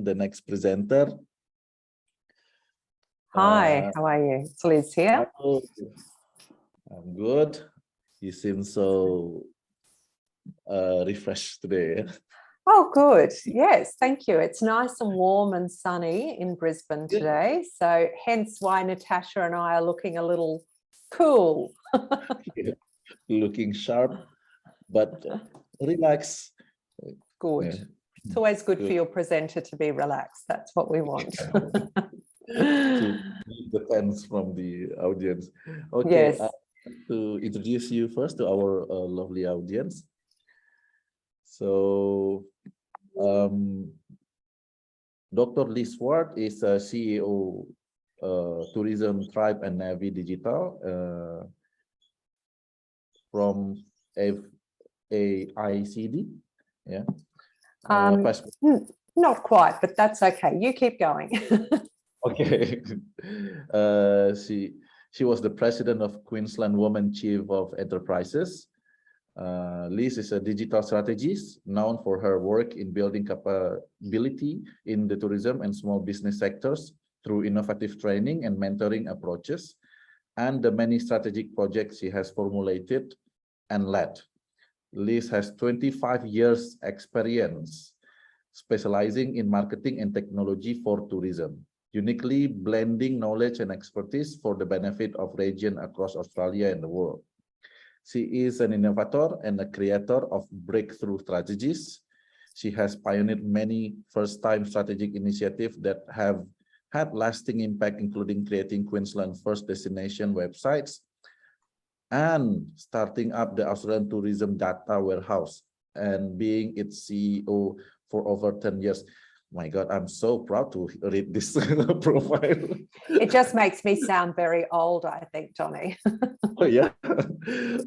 the next presenter. Hi, how are you? It's Liz here. Hello. I'm good. You seem so refreshed today. Oh, good. Yes, thank you. It's nice and warm and sunny in Brisbane today. So hence why Natasha and I are looking a little cool. Looking sharp, but relaxed. Good. Yeah. It's always good for your presenter to be relaxed. That's what we want. To meet the fans from the audience. Okay, Yes. to introduce you first to our lovely audience. So, Dr. Liz Ward is a CEO, Tourism Tribe and Navy Digital from AICD. Yeah. Not quite, but that's okay. You keep going. Okay. She was the president of Queensland Women Chief of Enterprises. Liz is a digital strategist known for her work in building capability in the tourism and small business sectors through innovative training and mentoring approaches, and the many strategic projects she has formulated and led. Liz has 25 years experience specializing in marketing and technology for tourism, uniquely blending knowledge and expertise for the benefit of region across Australia and the world. She is an innovator and a creator of breakthrough strategies. She has pioneered many first-time strategic initiatives that have had lasting impact, including creating Queensland's first destination websites and starting up the Australian Tourism Data Warehouse and being its CEO for over 10 years. My God, I'm so proud to read this profile. It just makes me sound very old, I think, Johnny. Oh, yeah.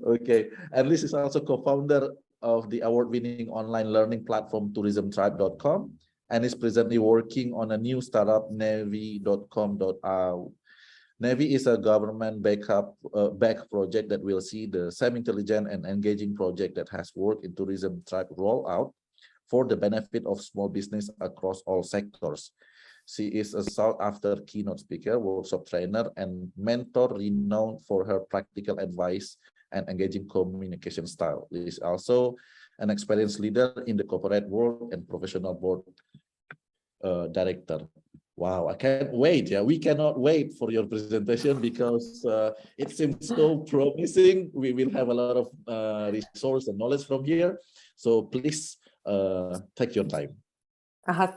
Okay. And Liz is also co-founder of the award-winning online learning platform tourismtribe.com and is presently working on a new startup, Navy.com.au. Navy is a government-backed project that will see the semi-intelligent and engaging project that has worked in Tourism Tribe rollout for the benefit of small business across all sectors. She is a sought-after keynote speaker, workshop trainer, and mentor renowned for her practical advice and engaging communication style. She is also an experienced leader in the corporate world and professional board director. Wow, I can't wait. Yeah, we cannot wait for your presentation because it seems so promising. We will have a lot of resource and knowledge from here. So please take your time.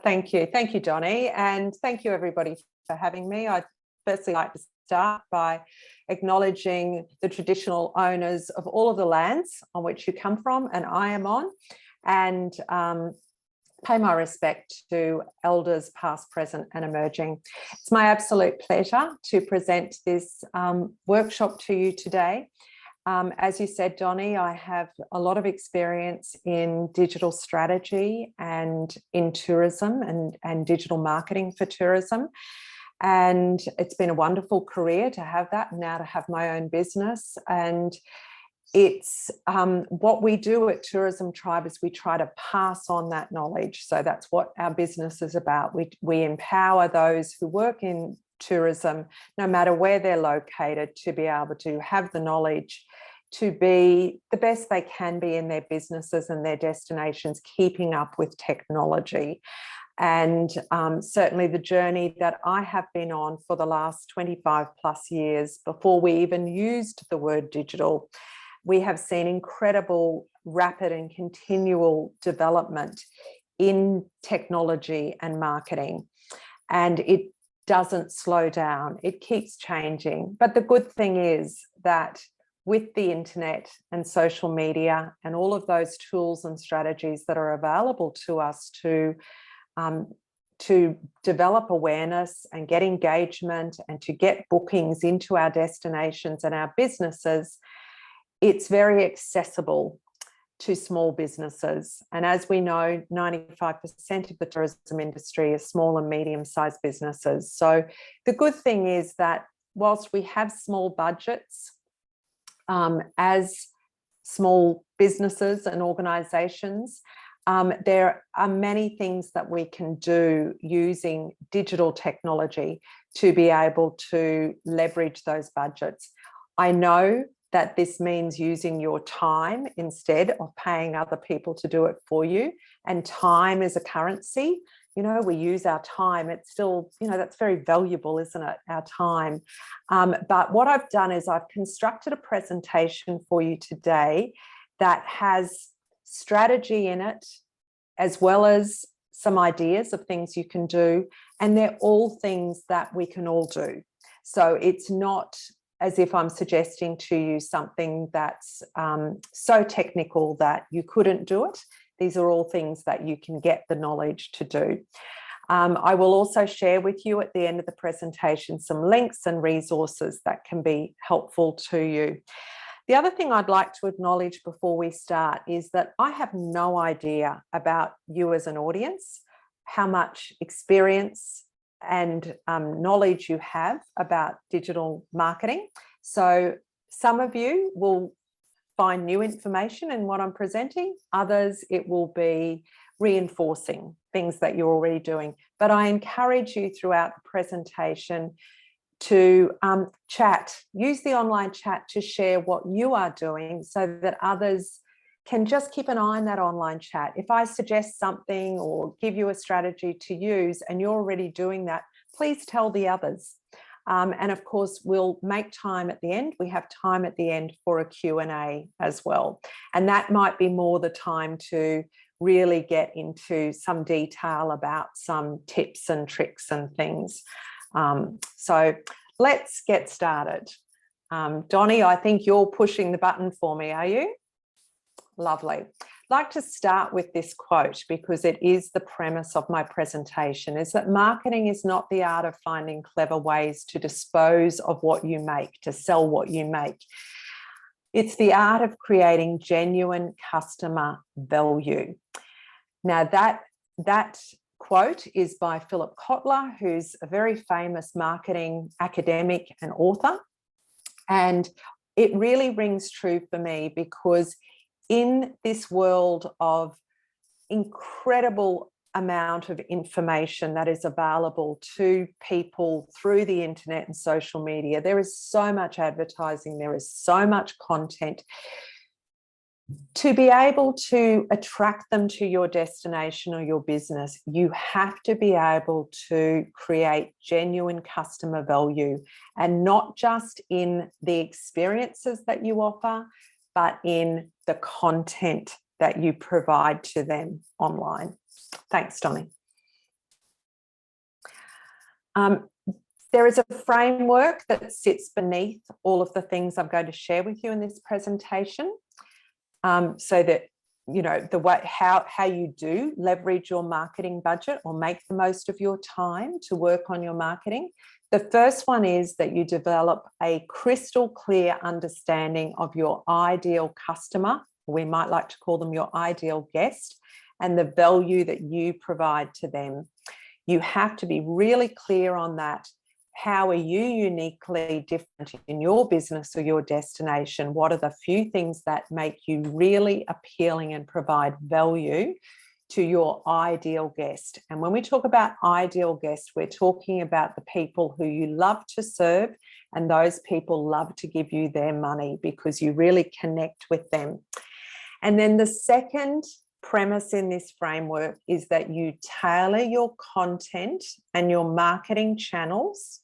Thank you. Thank you, Johnny. And thank you, everybody, for having me. I'd firstly like to start by acknowledging the traditional owners of all of the lands on which you come from and I am on, and pay my respect to elders past, present and emerging. It's my absolute pleasure to present this workshop to you today. As you said, Johnny, I have a lot of experience in digital strategy and in tourism and digital marketing for tourism. And it's been a wonderful career to have that, and now to have my own business. And it's what we do at Tourism Tribe is we try to pass on that knowledge. So that's what our business is about. We empower those who work in tourism, no matter where they're located, to be able to have the knowledge to be the best they can be in their businesses and their destinations, keeping up with technology. And certainly the journey that I have been on for the last 25 plus years, before we even used the word digital, we have seen incredible, rapid and continual development in technology and marketing. And it doesn't slow down, it keeps changing. But the good thing is that with the internet and social media and all of those tools and strategies that are available to us to develop awareness and get engagement and to get bookings into our destinations and our businesses, it's very accessible to small businesses. And as we know, 95% of the tourism industry is small and medium-sized businesses. So the good thing is that whilst we have small budgets, as small businesses and organisations, There are many things that we can do using digital technology to be able to leverage those budgets. I know that this means using your time instead of paying other people to do it for you. And time is a currency. You know, we use our time. It's still, you know, that's very valuable, isn't it? Our time. But what I've done is I've constructed a presentation for you today that has strategy in it, as well as some ideas of things you can do. And they're all things that we can all do. So it's not as if I'm suggesting to you something that's so technical that you couldn't do it. These are all things that you can get the knowledge to do. I will also share with you at the end of the presentation some links and resources that can be helpful to you. The other thing I'd like to acknowledge before we start is that I have no idea about you as an audience, how much experience and knowledge you have about digital marketing. So some of you will find new information in what I'm presenting. Others, it will be reinforcing things that you're already doing. But I encourage you throughout the presentation to chat, use the online chat to share what you are doing so that others can just keep an eye on that online chat. If I suggest something or give you a strategy to use and you're already doing that, please tell the others. And of course, we'll make time at the end. We have time at the end for a Q&A as well. And that might be more the time to really get into some detail about some tips and tricks and things. So let's get started. Donnie, I think you're pushing the button for me, are you? Lovely. I'd like to start with this quote because it is the premise of my presentation, is that marketing is not the art of finding clever ways to dispose of what you make, to sell what you make. It's the art of creating genuine customer value. Now that quote is by Philip Kotler, who's a very famous marketing academic and author. And it really rings true for me because in this world of incredible amount of information that is available to people through the internet and social media, there is so much advertising, there is so much content. To be able to attract them to your destination or your business, you have to be able to create genuine customer value, and not just in the experiences that you offer, but in the content that you provide to them online. Thanks, Donnie. There is a framework that sits beneath all of the things I'm going to share with you in this presentation. So that, you know, the way how you do leverage your marketing budget or make the most of your time to work on your marketing. The first one is that you develop a crystal clear understanding of your ideal customer. We might like to call them your ideal guest, and the value that you provide to them. You have to be really clear on that. How are you uniquely different in your business or your destination? What are the few things that make you really appealing and provide value to your ideal guest? And when we talk about ideal guest, we're talking about the people who you love to serve, and those people love to give you their money because you really connect with them. And then the second premise in this framework is that you tailor your content and your marketing channels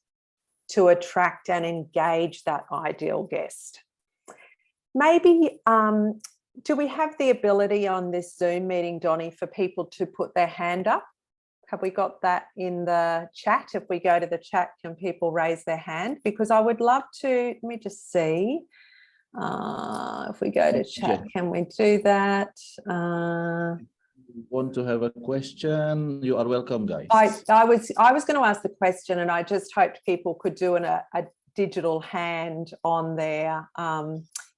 to attract and engage that ideal guest. Maybe, do we have the ability on this Zoom meeting, Donnie, for people to put their hand up? Have we got that in the chat? If we go to the chat, can people raise their hand? Because I would love to, let me just see. If we go to chat, can we do that? Want to have a question, you are welcome, guys. I was going to ask the question, and I just hoped people could do a digital hand on there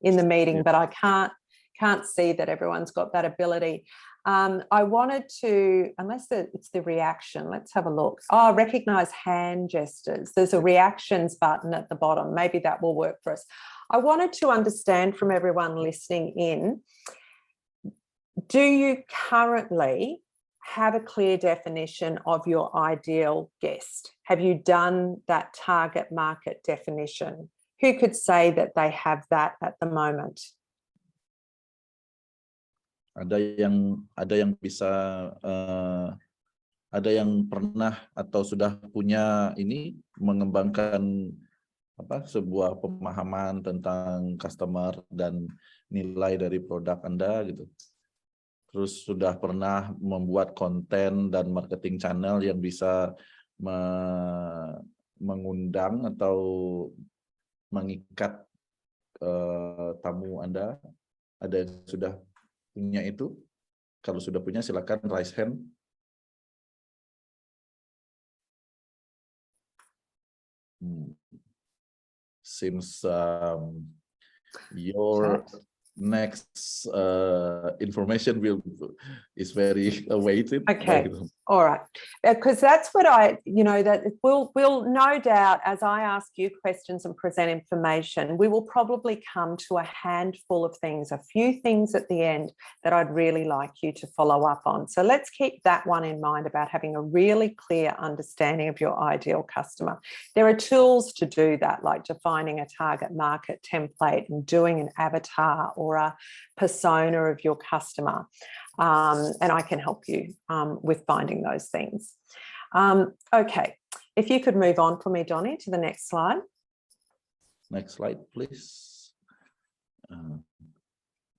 in the meeting, but I can't see that everyone's got that ability. I wanted to, unless it's the reaction, let's have a look. Oh, recognize hand gestures. There's a reactions button at the bottom. Maybe that will work for us. I wanted to understand from everyone listening in, do you currently have a clear definition of your ideal guest? Have you done that target market definition? Who could say that they have that at the moment? Ada yang bisa ada yang pernah atau sudah punya ini mengembangkan sebuah pemahaman tentang customer dan nilai dari produk Anda gitu. Terus sudah pernah membuat konten dan marketing channel yang bisa mengundang atau mengikat tamu Anda. Ada yang sudah punya itu? Kalau sudah punya silakan raise hand. Seems your next information is very awaited. Okay, all right, because that's what that we'll no doubt, as I ask you questions and present information, we will probably come to a handful of things, a few things at the end that I'd really like you to follow up on. So let's keep that one in mind about having a really clear understanding of your ideal customer. There are tools to do that, like defining a target market template and doing an avatar or a persona of your customer. And I can help you with finding those things. Okay, if you could move on for me, Donnie, to the next slide. Next slide, please.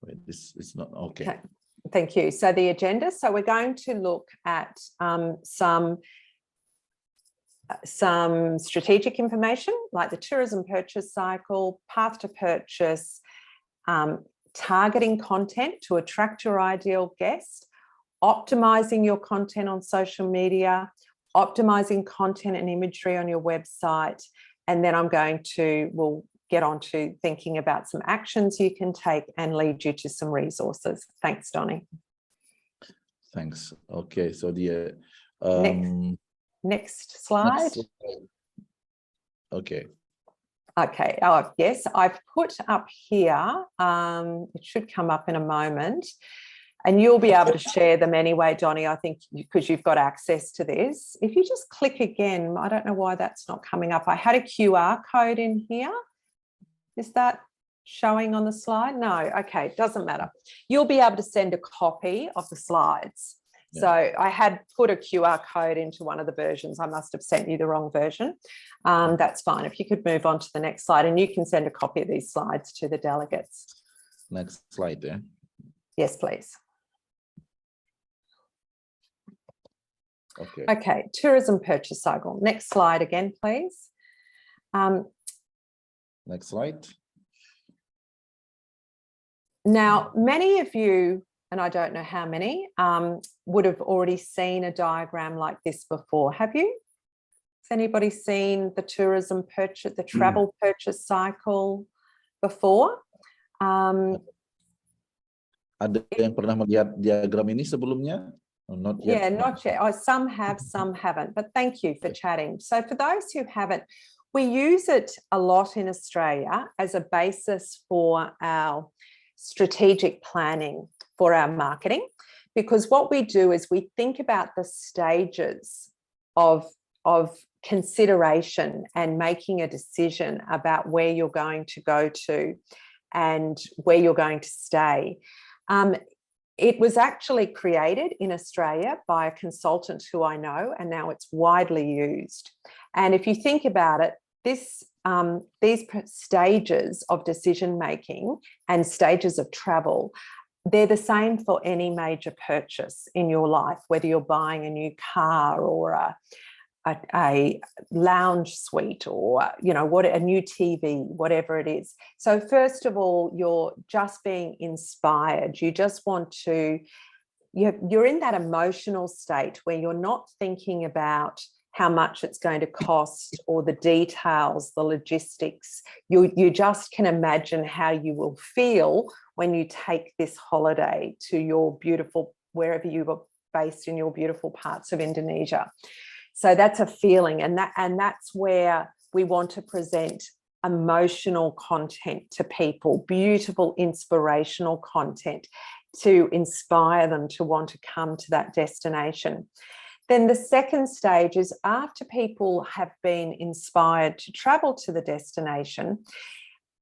Wait, this is not okay. Thank you. So the agenda. So we're going to look at some strategic information like the tourism purchase cycle, path to purchase, targeting content to attract your ideal guest, optimizing your content on social media, optimizing content and imagery on your website. And then we'll get on to thinking about some actions you can take and lead you to some resources. Thanks, Donnie. Thanks. Okay, so the next slide. Okay. Okay, oh yes, I've put up here, it should come up in a moment, and you'll be able to share them anyway, Donnie, I think, because you've got access to this. If you just click again, I don't know why that's not coming up. I had a QR code in here. Is that showing on the slide? No, okay, doesn't matter. You'll be able to send a copy of the slides. Yeah. So I had put a QR code into one of the versions. I must have sent you the wrong version. That's fine. If you could move on to the next slide, and you can send a copy of these slides to the delegates. Next slide, yeah. Yes, please. Okay. Okay, tourism purchase cycle. Next slide again, please. Next slide. Now, many of you, and I don't know how many, would have already seen a diagram like this before. Have you? Has anybody seen the tourism purchase, the travel purchase cycle before? Ada yang pernah melihat diagram ini sebelumnya? Not yet. Yeah, not yet. Oh, some have, some haven't, but thank you for chatting. So for those who haven't, we use it a lot in Australia as a basis for our strategic planning for our marketing, because what we do is we think about the stages of consideration and making a decision about where you're going to go to and where you're going to stay. It was actually created in Australia by a consultant who I know, and now it's widely used. And if you think about it, these stages of decision making and stages of travel, they're the same for any major purchase in your life, whether you're buying a new car or a lounge suite or a new TV, whatever it is. So first of all, you're just being inspired. You just want to, you're in that emotional state where you're not thinking about how much it's going to cost or the details, the logistics. You just can imagine how you will feel when you take this holiday to your beautiful, wherever you are based in your beautiful parts of Indonesia. So that's a feeling, and that's where we want to present emotional content to people, beautiful, inspirational content. to inspire them to want to come to that destination. Then the second stage is after people have been inspired to travel to the destination,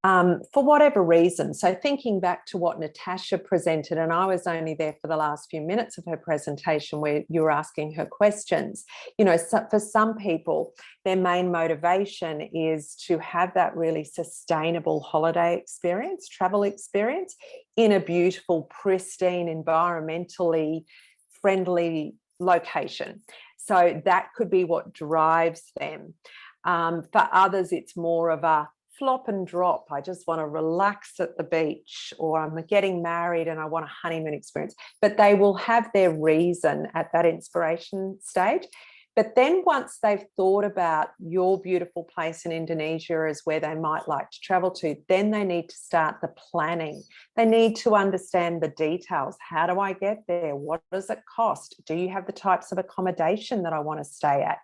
for whatever reason. So thinking back to what Natasha presented, and I was only there for the last few minutes of her presentation where you were asking her questions. You know, so for some people, their main motivation is to have that really sustainable holiday experience, travel experience in a beautiful, pristine, environmentally friendly location. So that could be what drives them. For others, it's more of a flop and drop. I just want to relax at the beach, or I'm getting married and I want a honeymoon experience. But they will have their reason at that inspiration stage. But then once they've thought about your beautiful place in Indonesia as where they might like to travel to, then they need to start the planning. They need to understand the details. How do I get there? What does it cost? Do you have the types of accommodation that I want to stay at?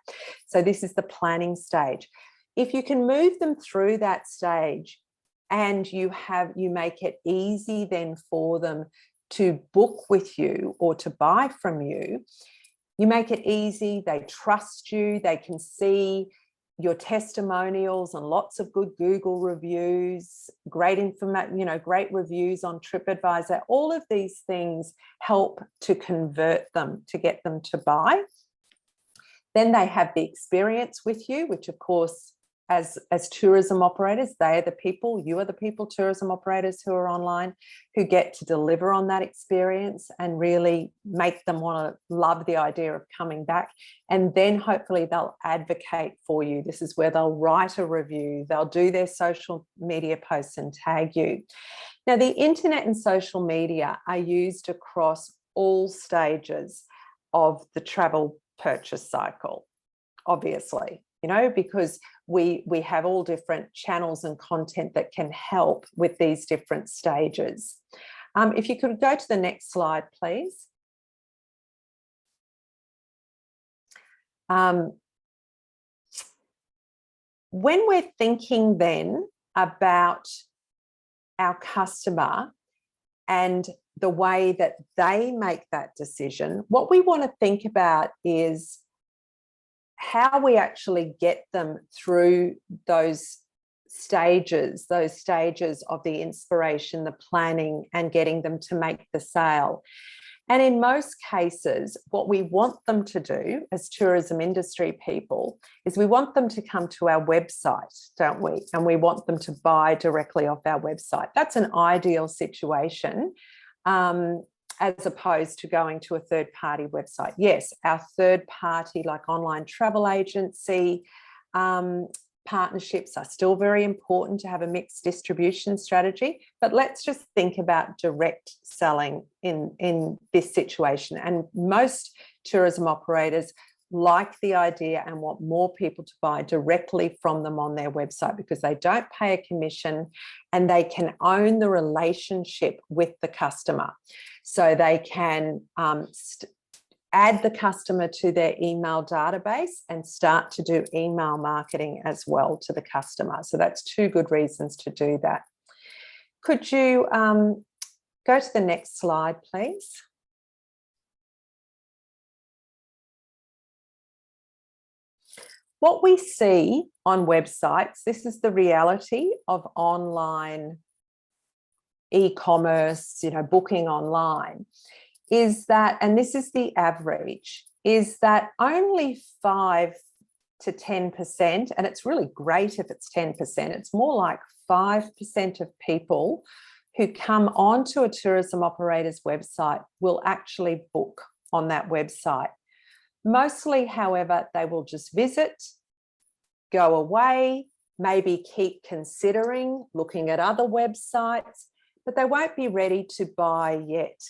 So this is the planning stage. If you can move them through that stage and you make it easy then for them to book with you or to buy from you, you make it easy, they trust you, they can see your testimonials and lots of good Google reviews, great information, you know, great reviews on TripAdvisor. All of these things help to convert them, to get them to buy. Then they have the experience with you, which of course, as tourism operators, they are the people, you are the people, tourism operators who are online, who get to deliver on that experience and really make them want to love the idea of coming back. And then hopefully they'll advocate for you. This is where they'll write a review, they'll do their social media posts and tag you. Now, the internet and social media are used across all stages of the travel purchase cycle, obviously. You know, because we have all different channels and content that can help with these different stages. If you could go to the next slide, please. When we're thinking then about our customer and the way that they make that decision, what we want to think about is how we actually get them through those stages of the inspiration, the planning, and getting them to make the sale. And in most cases, what we want them to do as tourism industry people is we want them to come to our website, don't we? And we want them to buy directly off our website. That's an ideal situation. As opposed to going to a third-party website. Yes, our third-party, like online travel agency partnerships are still very important to have a mixed distribution strategy, but let's just think about direct selling in this situation. And most tourism operators like the idea and want more people to buy directly from them on their website because they don't pay a commission and they can own the relationship with the customer. So they can add the customer to their email database and start to do email marketing as well to the customer. So that's two good reasons to do that. Could you go to the next slide, please? What we see on websites, this is the reality of online e-commerce, you know, booking online, is that, and this is the average, is that only 5 to 10%, and it's really great if it's 10%, it's more like 5% of people who come onto a tourism operator's website will actually book on that website. Mostly, however, they will just visit, go away, maybe keep considering looking at other websites, but they won't be ready to buy yet.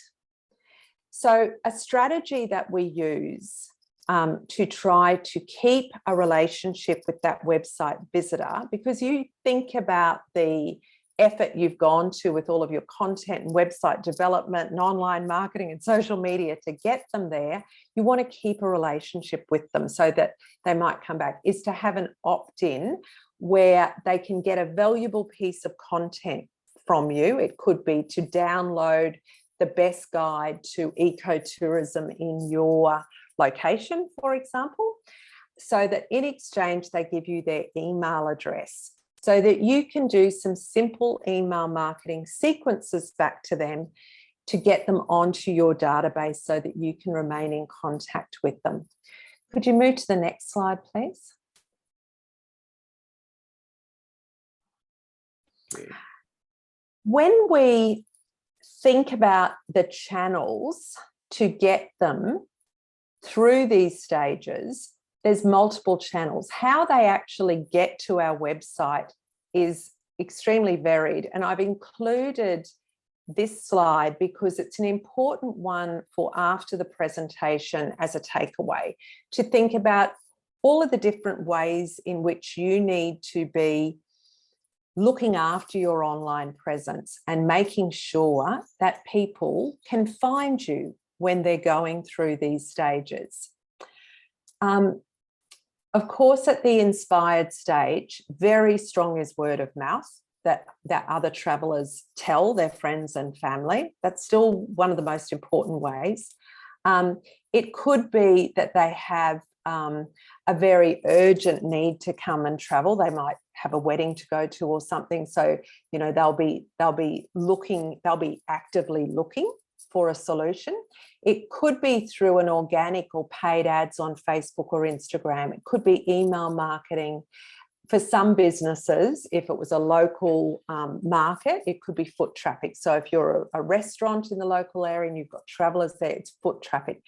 So a strategy that we use to try to keep a relationship with that website visitor, because you think about the effort you've gone to with all of your content and website development and online marketing and social media to get them there, you want to keep a relationship with them so that they might come back, is to have an opt-in where they can get a valuable piece of content from you. It could be to download the best guide to ecotourism in your location, for example, so that in exchange they give you their email address so that you can do some simple email marketing sequences back to them to get them onto your database so that you can remain in contact with them. Could you move to the next slide, please? When we think about the channels to get them through these stages, there's multiple channels. How they actually get to our website is extremely varied. And I've included this slide because it's an important one for after the presentation as a takeaway, to think about all of the different ways in which you need to be looking after your online presence and making sure that people can find you when they're going through these stages. Of course, at the inspired stage, very strong is word of mouth that other travellers tell their friends and family. That's still one of the most important ways. It could be that they have a very urgent need to come and travel. They might have a wedding to go to or something. So, you know, they'll be actively looking for a solution. It could be through an organic or paid ads on Facebook or Instagram. It could be email marketing. For some businesses, if it was a local market, it could be foot traffic. So if you're a restaurant in the local area and you've got travellers there, it's foot traffic.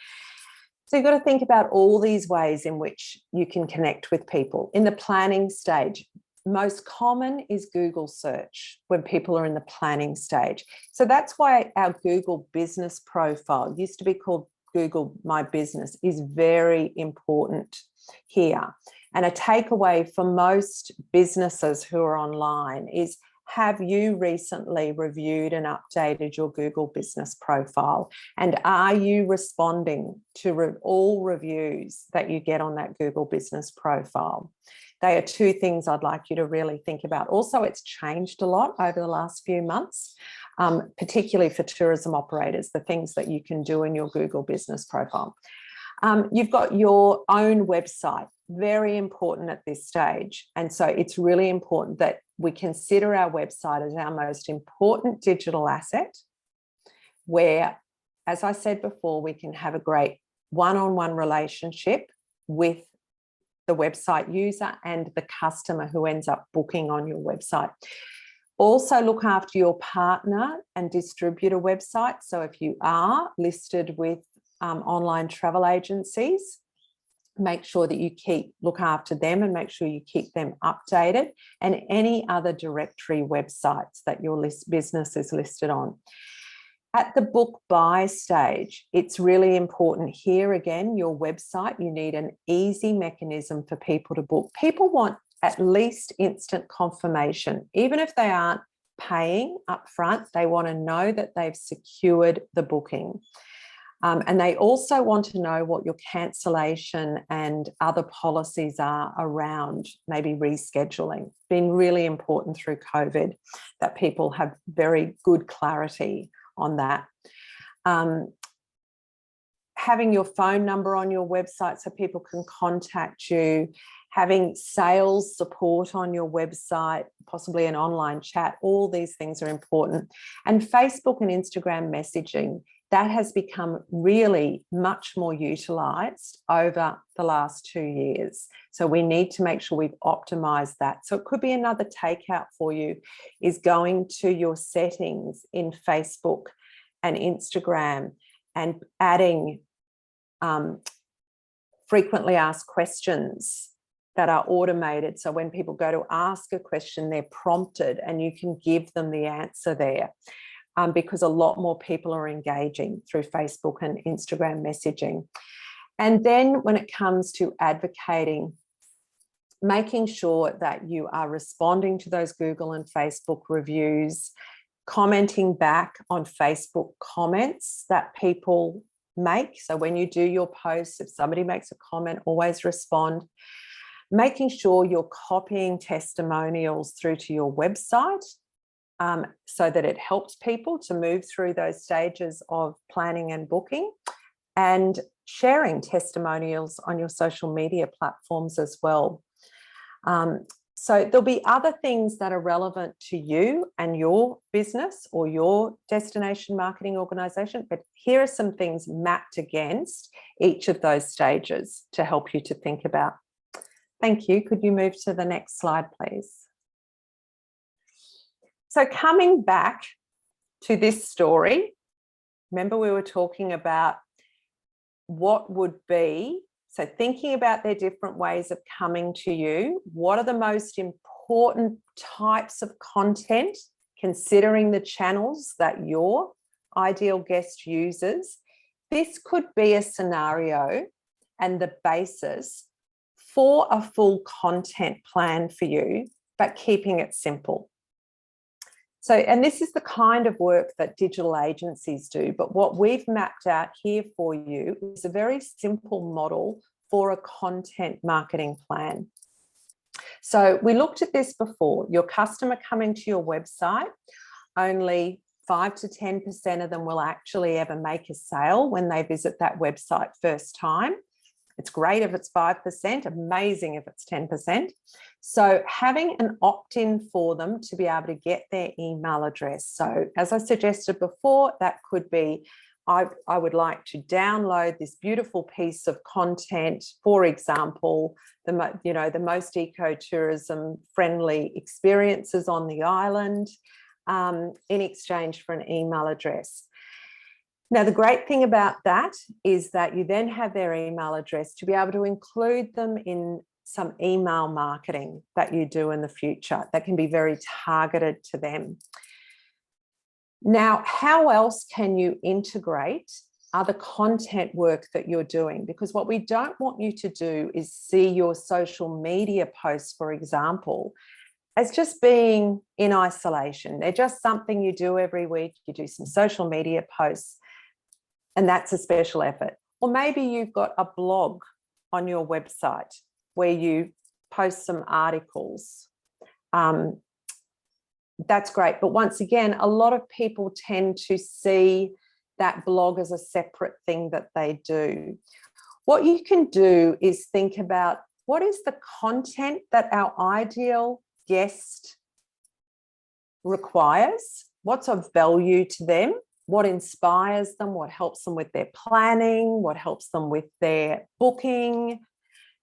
So you've got to think about all these ways in which you can connect with people. In the planning stage, most common is Google search when people are in the planning stage. So that's why our Google business profile, used to be called Google My Business, is very important here. And a takeaway for most businesses who are online is, have you recently reviewed and updated your Google business profile? And are you responding to all reviews that you get on that Google business profile? They are two things I'd like you to really think about. Also, it's changed a lot over the last few months, particularly for tourism operators, the things that you can do in your Google business profile. You've got your own website, very important at this stage. And so it's really important that we consider our website as our most important digital asset, where, as I said before, we can have a great one-on-one relationship with the website user and the customer who ends up booking on your website. Also look after your partner and distributor website. So if you are listed with online travel agencies, make sure that you look after them and make sure you keep them updated, and any other directory websites that your business is listed on. At the book buy stage, it's really important here again, your website, you need an easy mechanism for people to book. People want at least instant confirmation. Even if they aren't paying up front, they want to know that they've secured the booking. And they also want to know what your cancellation and other policies are around maybe rescheduling. It's been really important through COVID that people have very good clarity on that. Having your phone number on your website so people can contact you, having sales support on your website, possibly an online chat, all these things are important. And Facebook and Instagram messaging, that has become really much more utilised over the last 2 years. So we need to make sure we've optimised that. So it could be another takeout for you, is going to your settings in Facebook and Instagram and adding frequently asked questions that are automated. So when people go to ask a question, they're prompted and you can give them the answer there. Because a lot more people are engaging through Facebook and Instagram messaging. And then when it comes to advocating, making sure that you are responding to those Google and Facebook reviews, commenting back on Facebook comments that people make. So when you do your posts, if somebody makes a comment, always respond. Making sure you're copying testimonials through to your website so that it helps people to move through those stages of planning and booking, and sharing testimonials on your social media platforms as well. So there'll be other things that are relevant to you and your business or your destination marketing organisation, but here are some things mapped against each of those stages to help you to think about. Thank you. Could you move to the next slide, please? So coming back to this story, remember we were talking about what would be, so thinking about their different ways of coming to you, what are the most important types of content, considering the channels that your ideal guest uses. This could be a scenario and the basis for a full content plan for you, but keeping it simple. So, and this is the kind of work that digital agencies do, but what we've mapped out here for you is a very simple model for a content marketing plan. So we looked at this before. Your customer coming to your website, only 5 to 10% of them will actually ever make a sale when they visit that website first time. It's great if it's 5%, amazing if it's 10%. So having an opt-in for them to be able to get their email address. So as I suggested before, that could be, I would like to download this beautiful piece of content, for example, the most ecotourism friendly experiences on the island, in exchange for an email address. Now, the great thing about that is that you then have their email address to be able to include them in some email marketing that you do in the future that can be very targeted to them. Now, how else can you integrate other content work that you're doing? Because what we don't want you to do is see your social media posts, for example, as just being in isolation. They're just something you do every week. You do some social media posts, and that's a special effort. Or maybe you've got a blog on your website where you post some articles. That's great. But once again, a lot of people tend to see that blog as a separate thing that they do. What you can do is think about what is the content that our ideal guest requires, what's of value to them, what inspires them, what helps them with their planning, what helps them with their booking,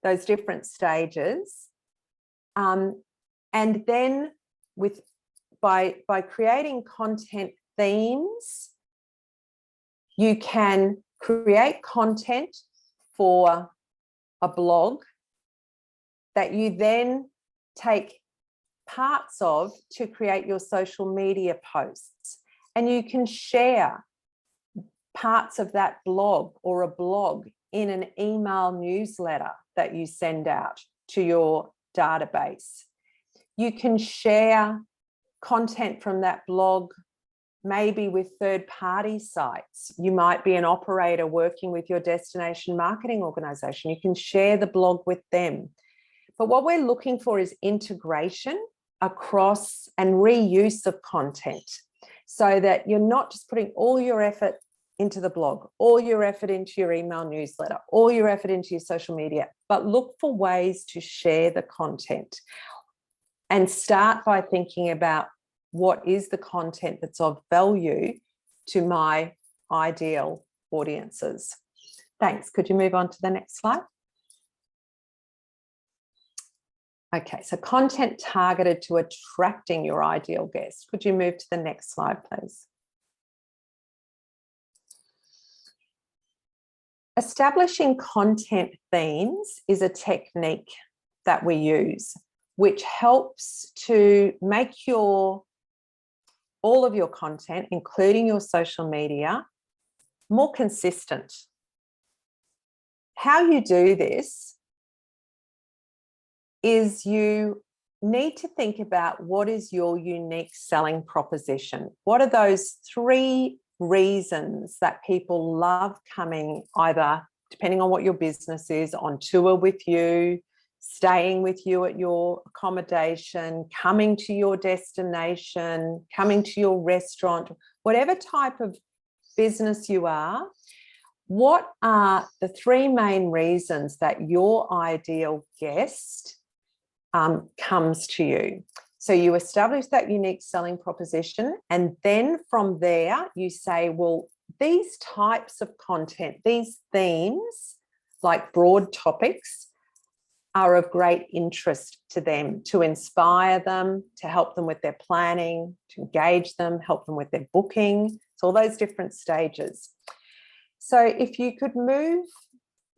those different stages. And then by creating content themes, you can create content for a blog that you then take parts of to create your social media posts. And you can share parts of that blog or a blog in an email newsletter that you send out to your database. You can share content from that blog maybe with third-party sites. You might be an operator working with your destination marketing organisation. You can share the blog with them. But what we're looking for is integration across and reuse of content, so that you're not just putting all your effort into the blog, all your effort into your email newsletter, all your effort into your social media, but look for ways to share the content and start by thinking about what is the content that's of value to my ideal audiences. Thanks. Could you move on to the next slide? Okay, so content targeted to attracting your ideal guest. Could you move to the next slide, please? Establishing content themes is a technique that we use, which helps to make all of your content, including your social media, more consistent. How you do this is you need to think about what is your unique selling proposition. What are those 3 reasons that people love coming, either, depending on what your business is, on tour with you, staying with you at your accommodation, coming to your destination, coming to your restaurant, whatever type of business you are, what are the three main reasons that your ideal guest comes to you? So you establish that unique selling proposition, and then from there you say, well, these types of content, these themes, like broad topics, are of great interest to them, to inspire them, to help them with their planning, to engage them, help them with their booking. So all those different stages. So if you could move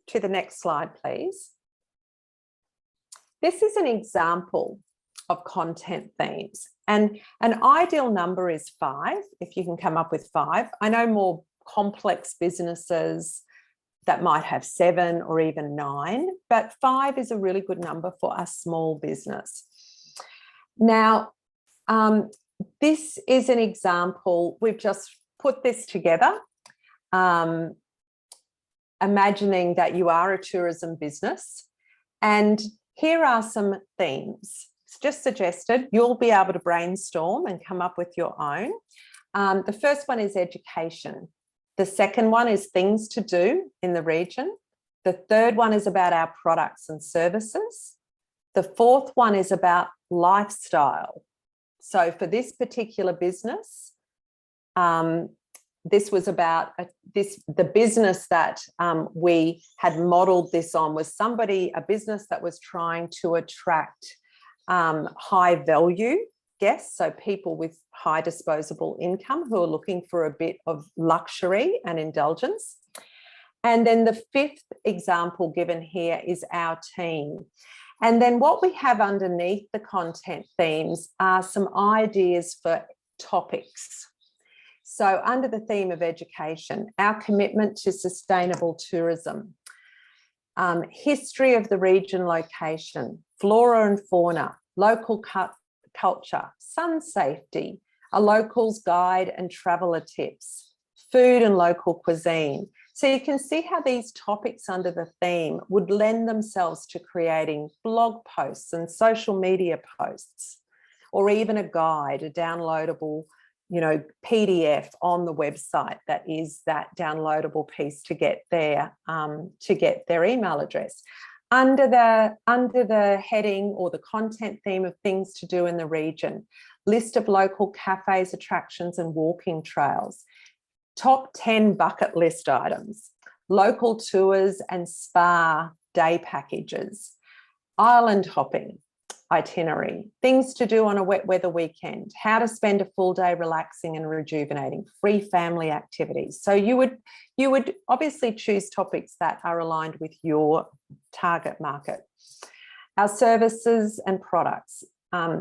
to the next slide, please. This is an example of content themes, and an ideal number is 5, if you can come up with 5. I know more complex businesses that might have 7 or even 9, but 5 is a really good number for a small business. Now, this is an example. We've just put this together, imagining that you are a tourism business, and here are some themes. It's just suggested. You'll be able to brainstorm and come up with your own. The first one is education. The second one is things to do in the region. The third one is about our products and services. The fourth one is about lifestyle. So for this particular business, this was about the business that we had modeled this on was a business that was trying to attract high value guests, so people with high disposable income who are looking for a bit of luxury and indulgence. And then the fifth example given here is our team. And then what we have underneath the content themes are some ideas for topics. So under the theme of education, our commitment to sustainable tourism, history of the region location, flora and fauna, local culture, sun safety, a locals guide and traveller tips, food and local cuisine. So you can see how these topics under the theme would lend themselves to creating blog posts and social media posts, or even a guide, a downloadable, PDF on the website that is that downloadable piece to get their email address. Under the heading or the content theme of things to do in the region, list of local cafes, attractions and walking trails, top 10 bucket list items, local tours and spa day packages, island hopping itinerary, things to do on a wet weather weekend, how to spend a full day relaxing and rejuvenating, free family activities. So you would obviously choose topics that are aligned with your target market. Our services and products.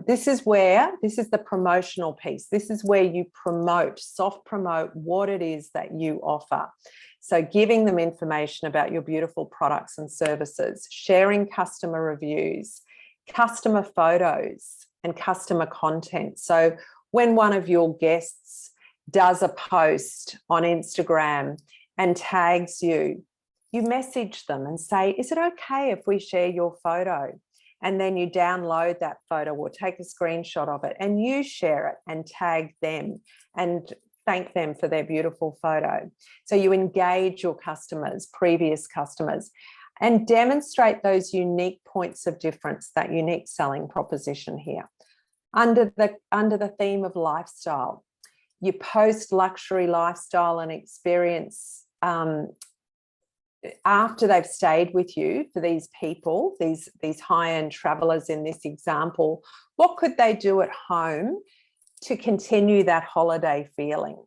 This is the promotional piece. This is where you soft promote what it is that you offer. So giving them information about your beautiful products and services, sharing customer reviews, customer photos and customer content. So when one of your guests does a post on Instagram and tags you, you message them and say, is it okay if we share your photo? And then you download that photo or take a screenshot of it and you share it and tag them and thank them for their beautiful photo. So you engage your customers, previous customers, and demonstrate those unique points of difference, that unique selling proposition here. Under the theme of lifestyle, you post luxury lifestyle and experience after they've stayed with you. For these people, these high-end travelers in this example, what could they do at home to continue that holiday feeling?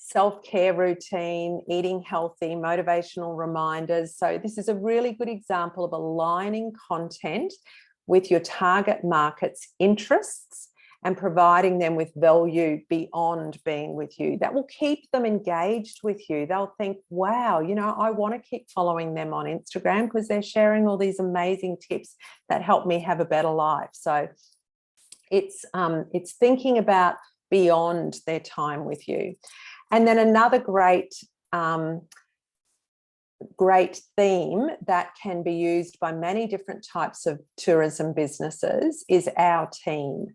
Self-care routine, eating healthy, motivational reminders. So this is a really good example of aligning content with your target market's interests and providing them with value beyond being with you. That will keep them engaged with you. They'll think, wow, I want to keep following them on Instagram because they're sharing all these amazing tips that help me have a better life. So it's thinking about beyond their time with you. And then another great great theme that can be used by many different types of tourism businesses is our team.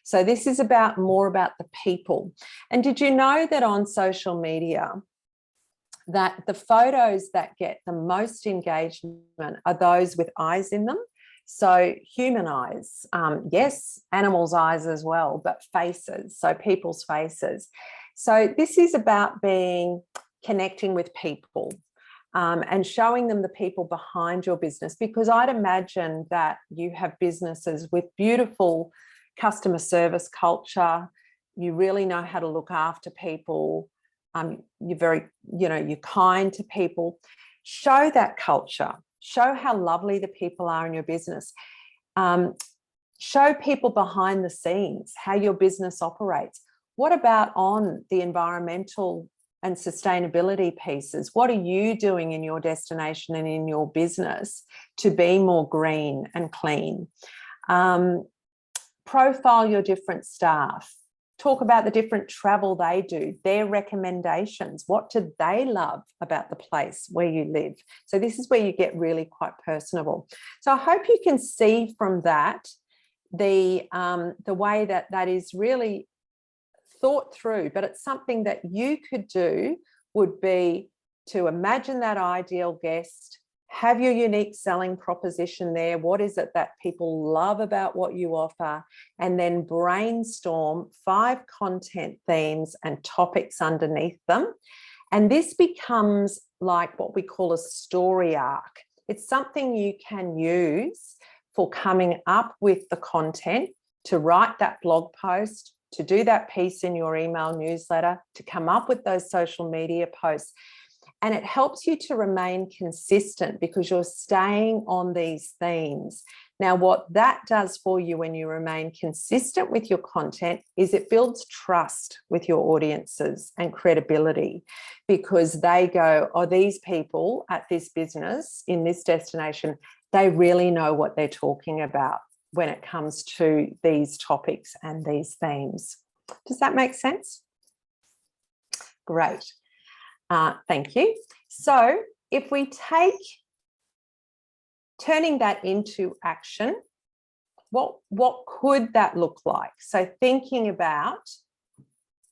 So this is more about the people. And did you know that on social media, that the photos that get the most engagement are those with eyes in them? So human eyes, yes, animals' eyes as well, but faces, so people's faces. So this is about connecting with people and showing them the people behind your business, because I'd imagine that you have businesses with beautiful customer service culture. You really know how to look after people. You're kind to people. Show that culture. Show how lovely the people are in your business. Show people behind the scenes, how your business operates. What about on the environmental and sustainability pieces? What are you doing in your destination and in your business to be more green and clean? Profile your different staff. Talk about the different travel they do, their recommendations. What do they love about the place where you live? So this is where you get really quite personable. So I hope you can see from that the way that is really thought through, but it's something that you could do would be to imagine that ideal guest, have your unique selling proposition there. What is it that people love about what you offer? And then brainstorm 5 content themes and topics underneath them. And this becomes like what we call a story arc. It's something you can use for coming up with the content, to write that blog post, to do that piece in your email newsletter, to come up with those social media posts. And it helps you to remain consistent because you're staying on these themes. Now, what that does for you when you remain consistent with your content is it builds trust with your audiences and credibility, because they go, oh, these people at this business in this destination, they really know what they're talking about when it comes to these topics and these themes. Does that make sense? Great. Thank you. So if we take turning that into action, what could that look like? So thinking about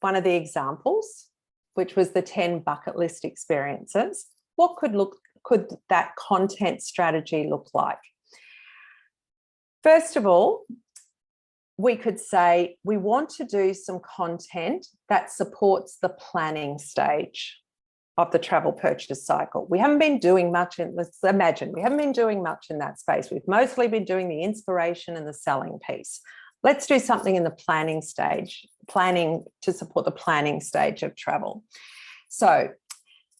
one of the examples, which was the 10 bucket list experiences, what could that content strategy look like? First of all, we could say we want to do some content that supports the planning stage of the travel purchase cycle. We haven't been doing much let's imagine, we haven't been doing much in that space. We've mostly been doing the inspiration and the selling piece. Let's do something in the planning stage, planning to support the planning stage of travel. So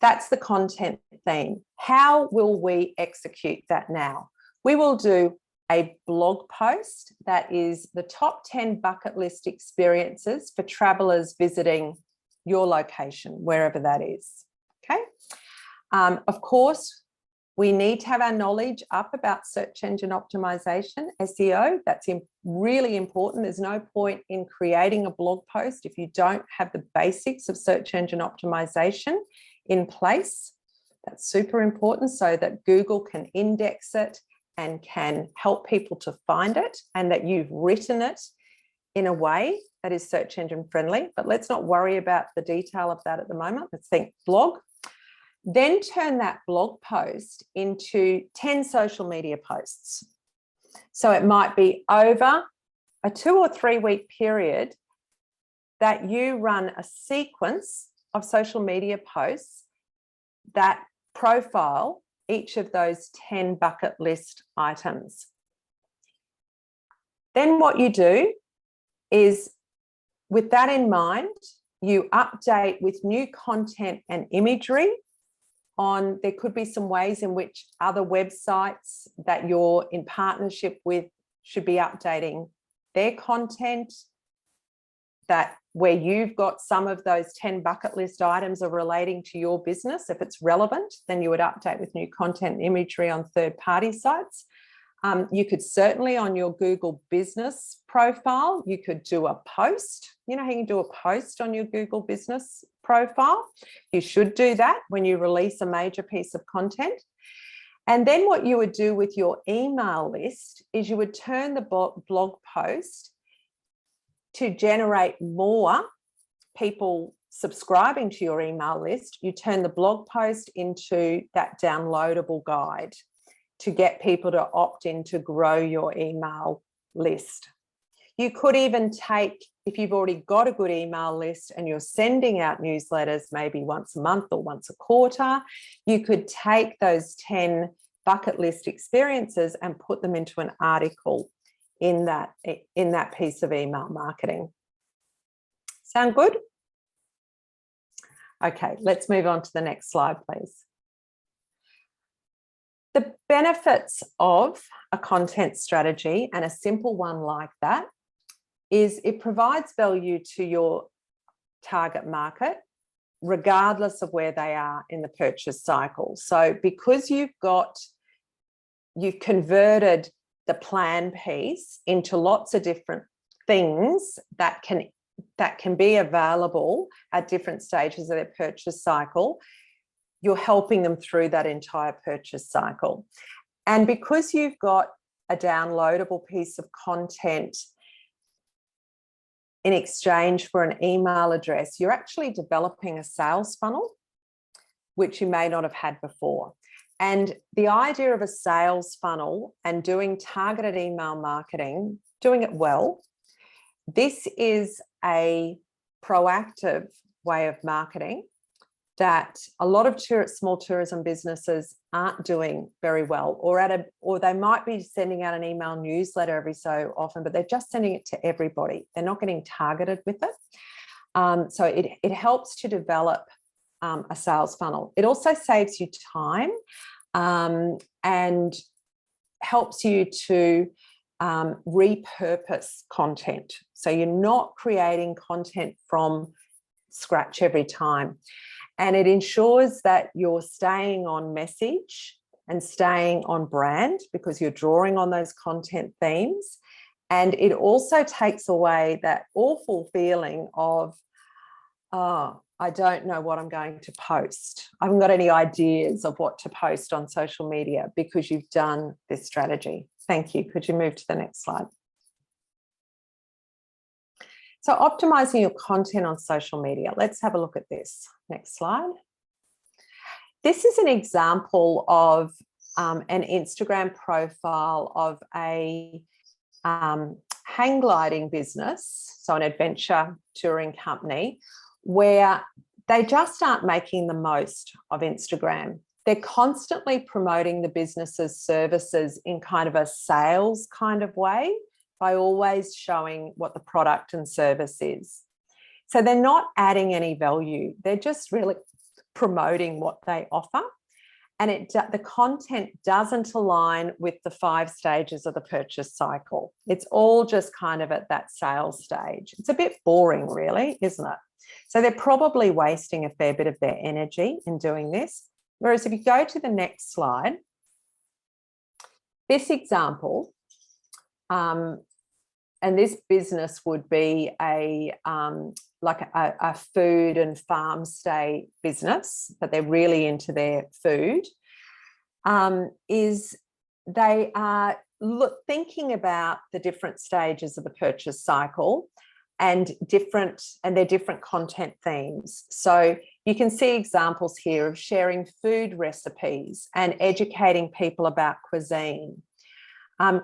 that's the content theme. How will we execute that now? We will do a blog post that is the top 10 bucket list experiences for travelers visiting your location, wherever that is. Okay. Of course, we need to have our knowledge up about search engine optimization, SEO. That's really important. There's no point in creating a blog post if you don't have the basics of search engine optimization in place. That's super important so that Google can index it and can help people to find it, and that you've written it in a way that is search engine friendly. But let's not worry about the detail of that at the moment. Let's think blog. Then turn that blog post into 10 social media posts. So it might be over a 2 or 3 week period that you run a sequence of social media posts that profile each of those 10 bucket list items. Then what you do is, with that in mind, you update with new content and imagery on, there could be some ways in which other websites that you're in partnership with should be updating their content, that where you've got some of those 10 bucket list items are relating to your business. If it's relevant, then you would update with new content and imagery on third-party sites. You could certainly, on your Google business profile, you could do a post. You know how you can do a post on your Google business profile? You should do that when you release a major piece of content. And then what you would do with your email list is you would turn the blog post to generate more people subscribing to your email list. You turn the blog post into that downloadable guide to get people to opt in to grow your email list. You could even take, if you've already got a good email list and you're sending out newsletters maybe once a month or once a quarter, you could take those 10 bucket list experiences and put them into an article in that piece of email marketing. Sound good? Okay, let's move on to the next slide, please. The benefits of a content strategy, and a simple one like that, is it provides value to your target market, regardless of where they are in the purchase cycle. So because you've converted the plan piece into lots of different things that can be available at different stages of their purchase cycle, you're helping them through that entire purchase cycle. And because you've got a downloadable piece of content in exchange for an email address, you're actually developing a sales funnel, which you may not have had before. And the idea of a sales funnel and doing targeted email marketing, doing it well, this is a proactive way of marketing that a lot of small tourism businesses aren't doing very well, or they might be sending out an email newsletter every so often, but they're just sending it to everybody. They're not getting targeted with it. So it helps to develop a sales funnel. It also saves you time and helps you to repurpose content. So you're not creating content from scratch every time. And it ensures that you're staying on message and staying on brand because you're drawing on those content themes. And it also takes away that awful feeling of, oh, I don't know what I'm going to post. I haven't got any ideas of what to post on social media because you've done this strategy. Thank you. Could you move to the next slide? So optimizing your content on social media. Let's have a look at this. Next slide. This is an example of an Instagram profile of a hang gliding business, so an adventure touring company, where they just aren't making the most of Instagram. They're constantly promoting the business's services in kind of a sales kind of way by always showing what the product and service is. So they're not adding any value. They're just really promoting what they offer. And the content doesn't align with the 5 stages of the purchase cycle. It's all just kind of at that sales stage. It's a bit boring, really, isn't it? So they're probably wasting a fair bit of their energy in doing this. Whereas if you go to the next slide, this example, and this business would be a food and farm stay business, but they're really into their food, is they are thinking about the different stages of the purchase cycle and their different content themes. So you can see examples here of sharing food recipes and educating people about cuisine.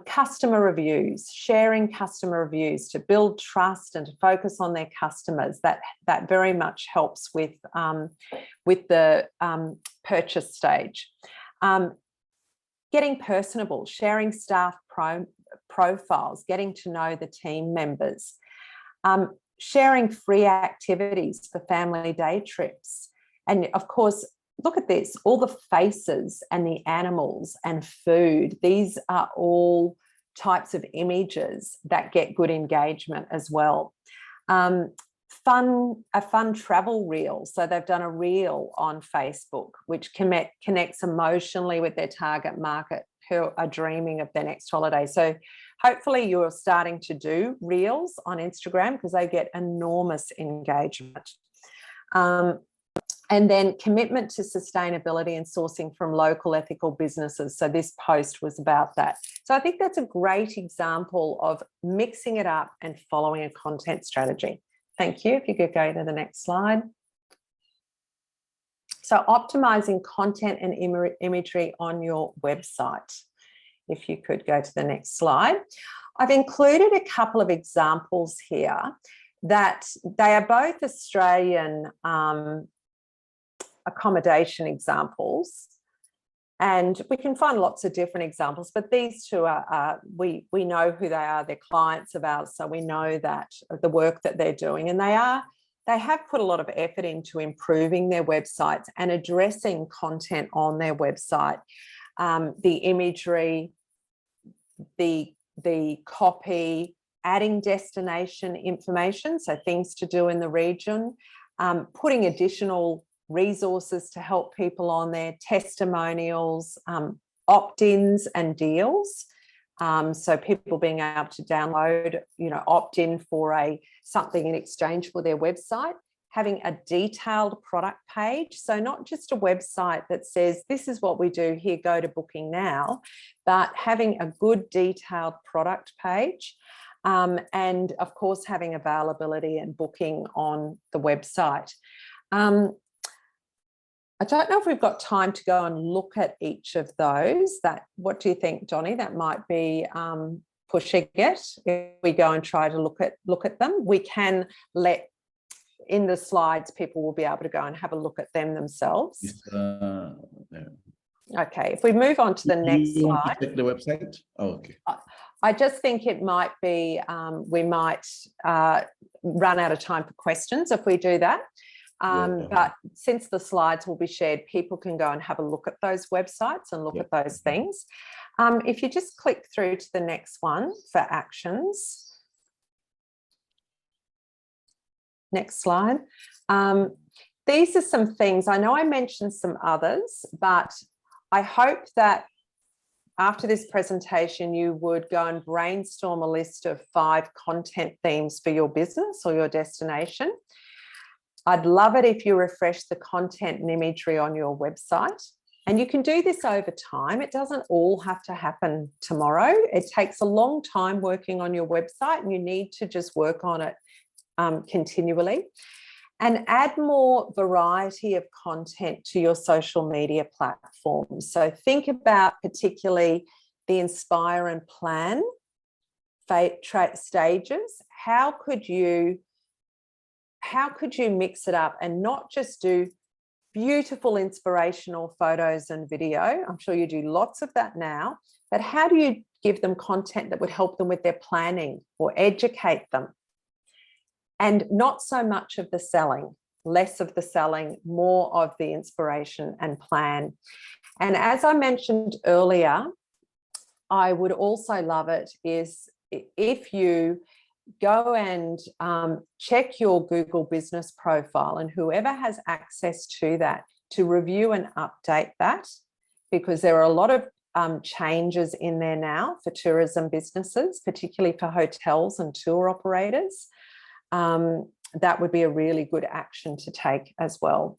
Customer reviews, sharing customer reviews to build trust and to focus on their customers. That very much helps with the purchase stage. Getting personable, sharing staff profiles, getting to know the team members, sharing free activities for family day trips. And of course, look at this, all the faces and the animals and food. These are all types of images that get good engagement as well. A fun travel reel. So they've done a reel on Facebook, which connects emotionally with their target market who are dreaming of their next holiday. So hopefully you're starting to do reels on Instagram because they get enormous engagement. And then commitment to sustainability and sourcing from local ethical businesses. So this post was about that. So I think that's a great example of mixing it up and following a content strategy. Thank you. If you could go to the next slide. So optimizing content and imagery on your website. If you could go to the next slide. I've included a couple of examples here that they are both Australian accommodation examples, and we can find lots of different examples, but these two are we know who they are. They're clients of ours, so we know that the work that they're doing, and they have put a lot of effort into improving their websites and addressing content on their website, the imagery, the copy, adding destination information, so things to do in the region, putting additional resources to help people on there, testimonials, opt-ins and deals. So people being able to download, opt-in for something in exchange for their website, having a detailed product page. So not just a website that says, this is what we do here, go to booking now, but having a good detailed product page. And of course, having availability and booking on the website. I don't know if we've got time to go and look at each of those. What do you think, Johnny? That might be pushing it. If we go and try to look at them, we can let in the slides, people will be able to go and have a look at them themselves. Yeah. Okay, if we move on to the next you want slide. to check the website? Oh, okay. I just think it might be, we might run out of time for questions if we do that. But since the slides will be shared, people can go and have a look at those websites and look at those things. If you just click through to the next one for actions. Next slide. These are some things, I know I mentioned some others, but I hope that after this presentation, you would go and brainstorm a list of 5 content themes for your business or your destination. I'd love it if you refresh the content and imagery on your website. And you can do this over time. It doesn't all have to happen tomorrow. It takes a long time working on your website, and you need to just work on it continually. And add more variety of content to your social media platforms. So think about particularly the inspire and plan stages. How could you mix it up and not just do beautiful inspirational photos and video? I'm sure you do lots of that now, but how do you give them content that would help them with their planning or educate them? And not so much of the selling, less of the selling, more of the inspiration and plan. And as I mentioned earlier, I would also love it is if you go and check your Google business profile, and whoever has access to that, to review and update that, because there are a lot of changes in there now for tourism businesses, particularly for hotels and tour operators. That would be a really good action to take as well.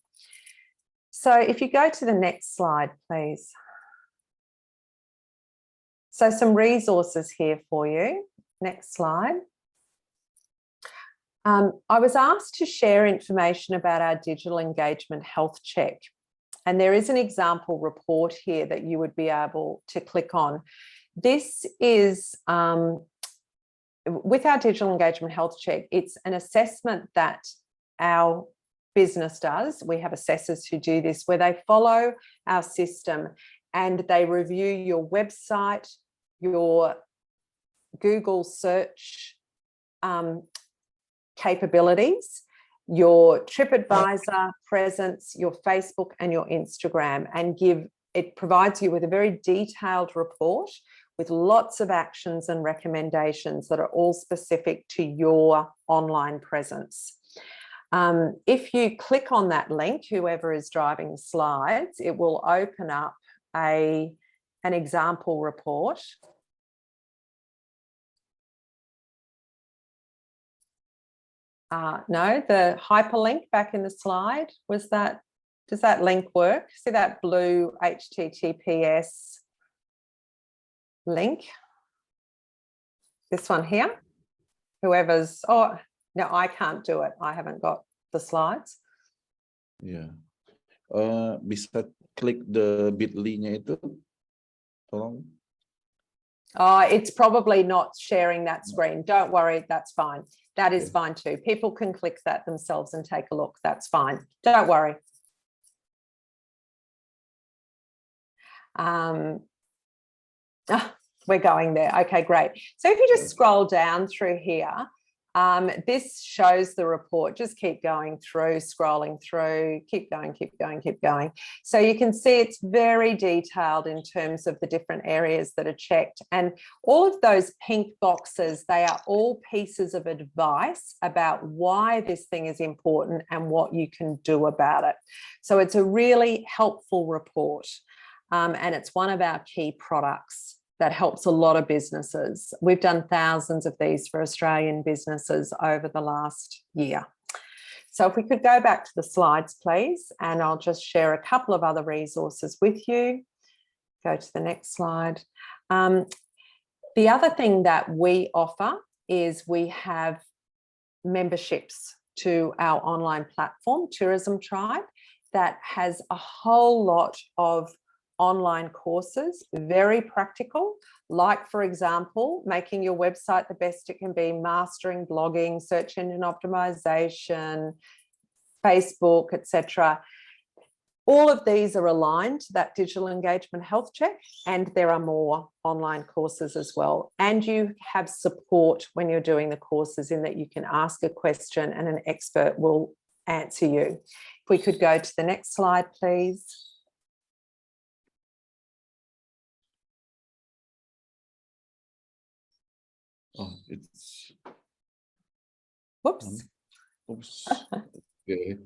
So if you go to the next slide, please. So some resources here for you. Next slide. I was asked to share information about our digital engagement health check. And there is an example report here that you would be able to click on. This is, with our digital engagement health check, it's an assessment that our business does. We have assessors who do this, where they follow our system and they review your website, your Google search capabilities, your TripAdvisor presence, your Facebook and your Instagram, and it provides you with a very detailed report with lots of actions and recommendations that are all specific to your online presence. If you click on that link, whoever is driving the slides, it will open up a an example report. No, the hyperlink back in the slide, was that, does that link work? See that blue HTTPS link? This one here? Whoever's, oh, no, I can't do it. I haven't got the slides. Yeah. Bisa klik the bit.ly-nya itu, tolong. It's probably not sharing that screen. Don't worry, that's fine. That is fine too. People can click that themselves and take a look. That's fine. Don't worry. We're going there. Okay, great. So if you just scroll down through here, this shows the report. Just keep going through, scrolling through, keep going, keep going, keep going. So you can see it's very detailed in terms of the different areas that are checked. And all of those pink boxes, they are all pieces of advice about why this thing is important and what you can do about it. So it's a really helpful report. And it's one of our key products that helps a lot of businesses. We've done thousands of these for Australian businesses over the last year. So if we could go back to the slides, please, and I'll just share a couple of other resources with you. Go to the next slide. The other thing that we offer is we have memberships to our online platform, Tourism Tribe, that has a whole lot of online courses, very practical, like, for example, making your website the best it can be, mastering blogging, search engine optimization, Facebook, etc. All of these are aligned to that digital engagement health check, and there are more online courses as well. And you have support when you're doing the courses in that you can ask a question and an expert will answer you. If we could go to the next slide, please. Oh, it's. Whoops. Oops. Okay.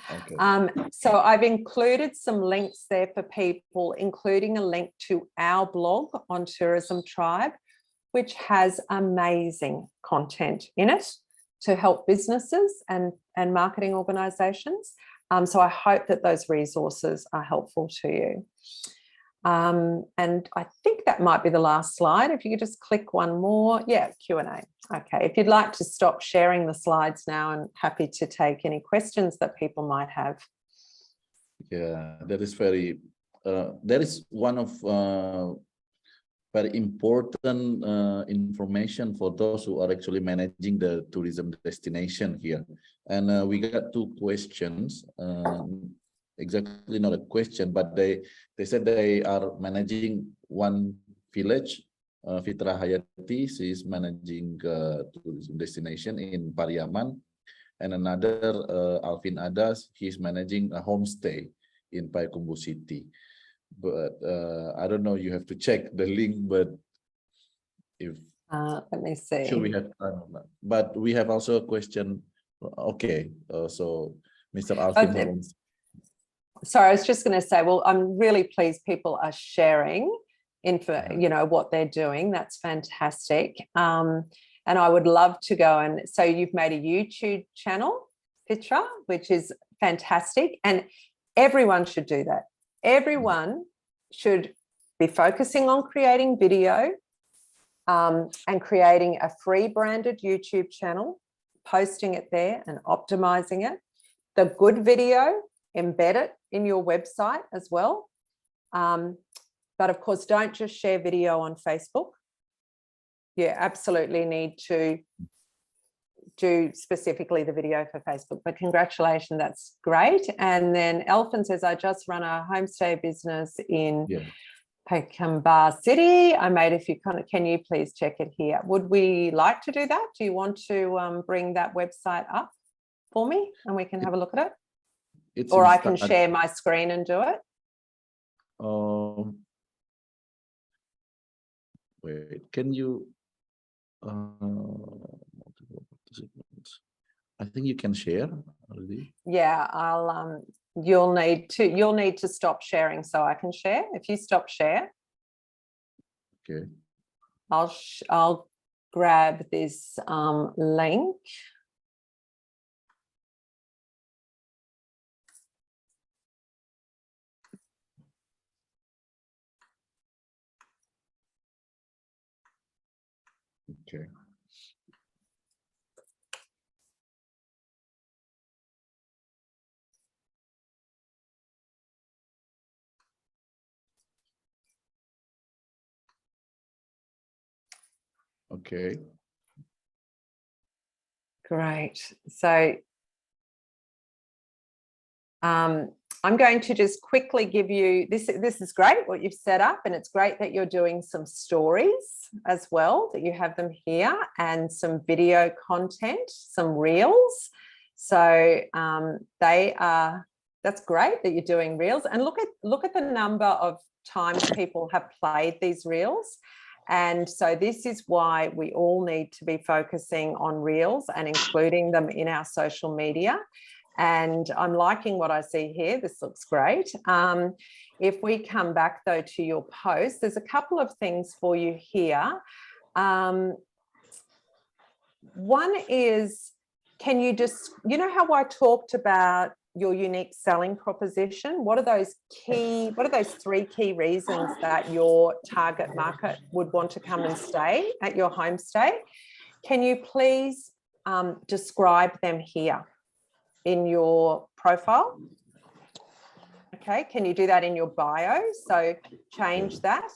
Okay. So I've included some links there for people, including a link to our blog on Tourism Tribe, which has amazing content in it to help businesses and marketing organisations. So I hope that those resources are helpful to you. And I think that might be the last slide. If you could just click one more. Yeah, Q&A. Okay, if you'd like to stop sharing the slides now, I'm happy to take any questions that people might have. Yeah, that is very, that is one of very important information for those who are actually managing the tourism destination here. And we got two questions. Exactly not a question, but they said they are managing one village. Fitra Hayati, she is managing tourism destination in Pariaman, and another Alvin Adas, he's managing a homestay in Payakumbuh City. But I don't know, you have to check the link, but if let me see. sure we have time, but we have also a question. Okay, so Mr. Alvin. Sorry, I was just going to say, well, I'm really pleased people are sharing info, you know, what they're doing. That's fantastic. And I would love to go and, so you've made a YouTube channel, Fitra, which is fantastic. And everyone should do that. Everyone should be focusing on creating video and creating a free branded YouTube channel, posting it there and optimizing it. The good video, embed it in your website as well. But of course, don't just share video on Facebook. You absolutely need to do specifically the video for Facebook, but congratulations, that's great. And then Elfin says, I just run a homestay business in Payakumbuh City. I made a few can you please check it here? Would we like to do that? Do you want to bring that website up for me and we can have a look at it? Or I can share my screen and do it. Wait, can you multiple participants? I think you can share already. Yeah, I'll you'll need to stop sharing so I can share. If you stop share, Okay. I'll grab this link. Okay. Okay. Great. So I'm going to just quickly give you this. This is great what you've set up, and it's great that you're doing some stories as well, that you have them here, and some video content, some reels. So that's great that you're doing reels, and look at the number of times people have played these reels. And so this is why we all need to be focusing on reels and including them in our social media. And I'm liking what I see here. This looks great. If we come back though to your post, there's a couple of things for you here. One is, can you just, you know how I talked about your unique selling proposition? What are those 3 key reasons that your target market would want to come and stay at your homestay? Can you please describe them here in your profile? Okay, can you do that in your bio? So change that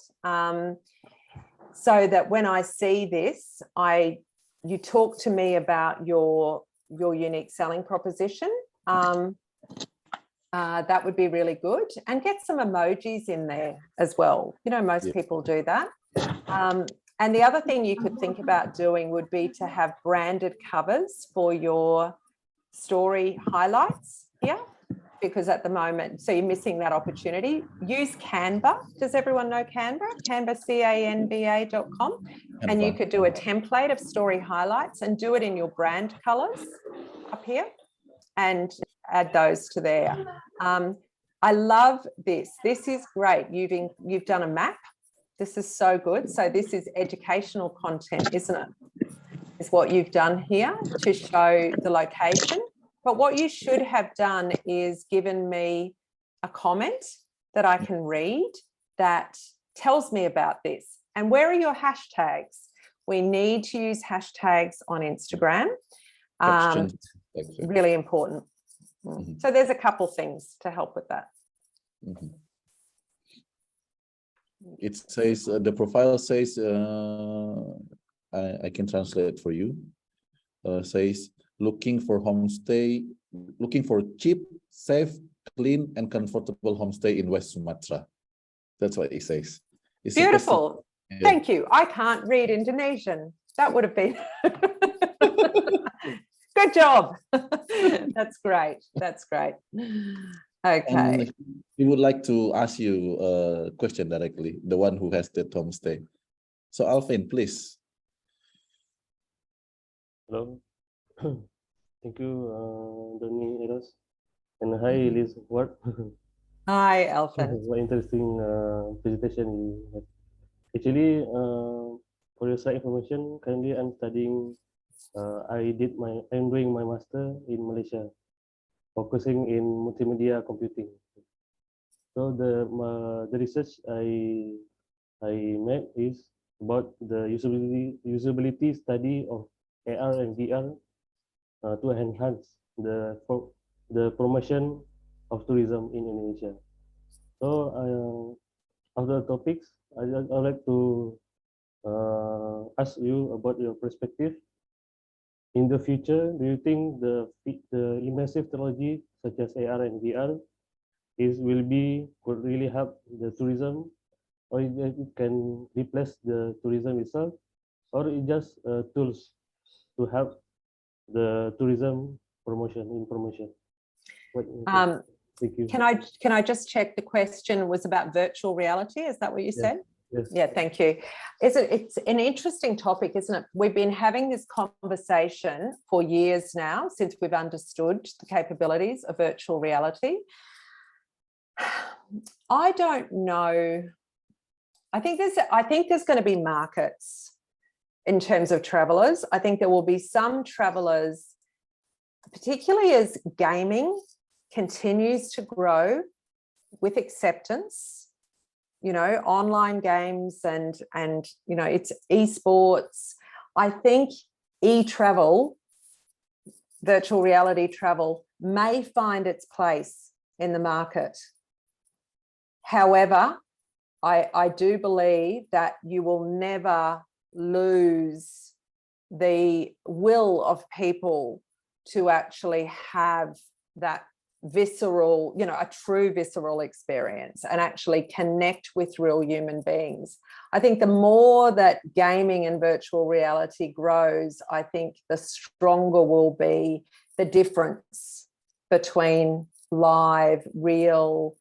so that when I see this, you talk to me about your unique selling proposition. That would be really good, and get some emojis in there as well. You know, most people do that. And the other thing you could think about doing would be to have branded covers for your story highlights here, because at the moment, so you're missing that opportunity. Use Canva. Does everyone know Canva? Canva, canva.com. And you could do a template of story highlights and do it in your brand colors up here and add those to there. I love this. This is great. You've done a map. This is so good. So this is educational content, isn't it? Is what you've done here to show the location. But what you should have done is given me a comment that I can read that tells me about this. And where are your hashtags? We need to use hashtags on Instagram. Really important. So there's a couple things to help with that. It says, the profile says, I can translate for you. Says, looking for cheap, safe, clean, and comfortable homestay in West Sumatra. That's what it says. It's beautiful. Thank you. I can't read Indonesian. That would have been good job. That's great. That's great. Okay. And we would like to ask you a question directly, the one who has the homestay. So Alvin, please. Hello. Thank you, Donny Eros. And hi, Liz. What? Hi, Alvin. What interesting presentation you had. Actually, for your side information, currently I'm studying. I'm doing my master in Malaysia, focusing in multimedia computing. So the research I made is about the usability study of AR and VR to enhance the promotion of tourism in Indonesia. So of the topics, I'd like to ask you about your perspective. In the future, do you think the immersive technology such as AR and VR could really help the tourism, or it can replace the tourism itself, or it just tools to help the tourism promotion? Thank you. Can I just check, the question was about virtual reality? Is that what you said? Yes. Yeah, thank you. It's an interesting topic, isn't it? We've been having this conversation for years now, since we've understood the capabilities of virtual reality. I don't know. I think there's going to be markets in terms of travelers. I think there will be some travelers, particularly as gaming continues to grow with acceptance, you know, online games and you know, it's esports. I think e-travel, virtual reality travel, may find its place in the market. However, I do believe that you will never lose the will of people to actually have that visceral, you know, a true visceral experience and actually connect with real human beings. I think the more that gaming and virtual reality grows, I think the stronger will be the difference between live, real,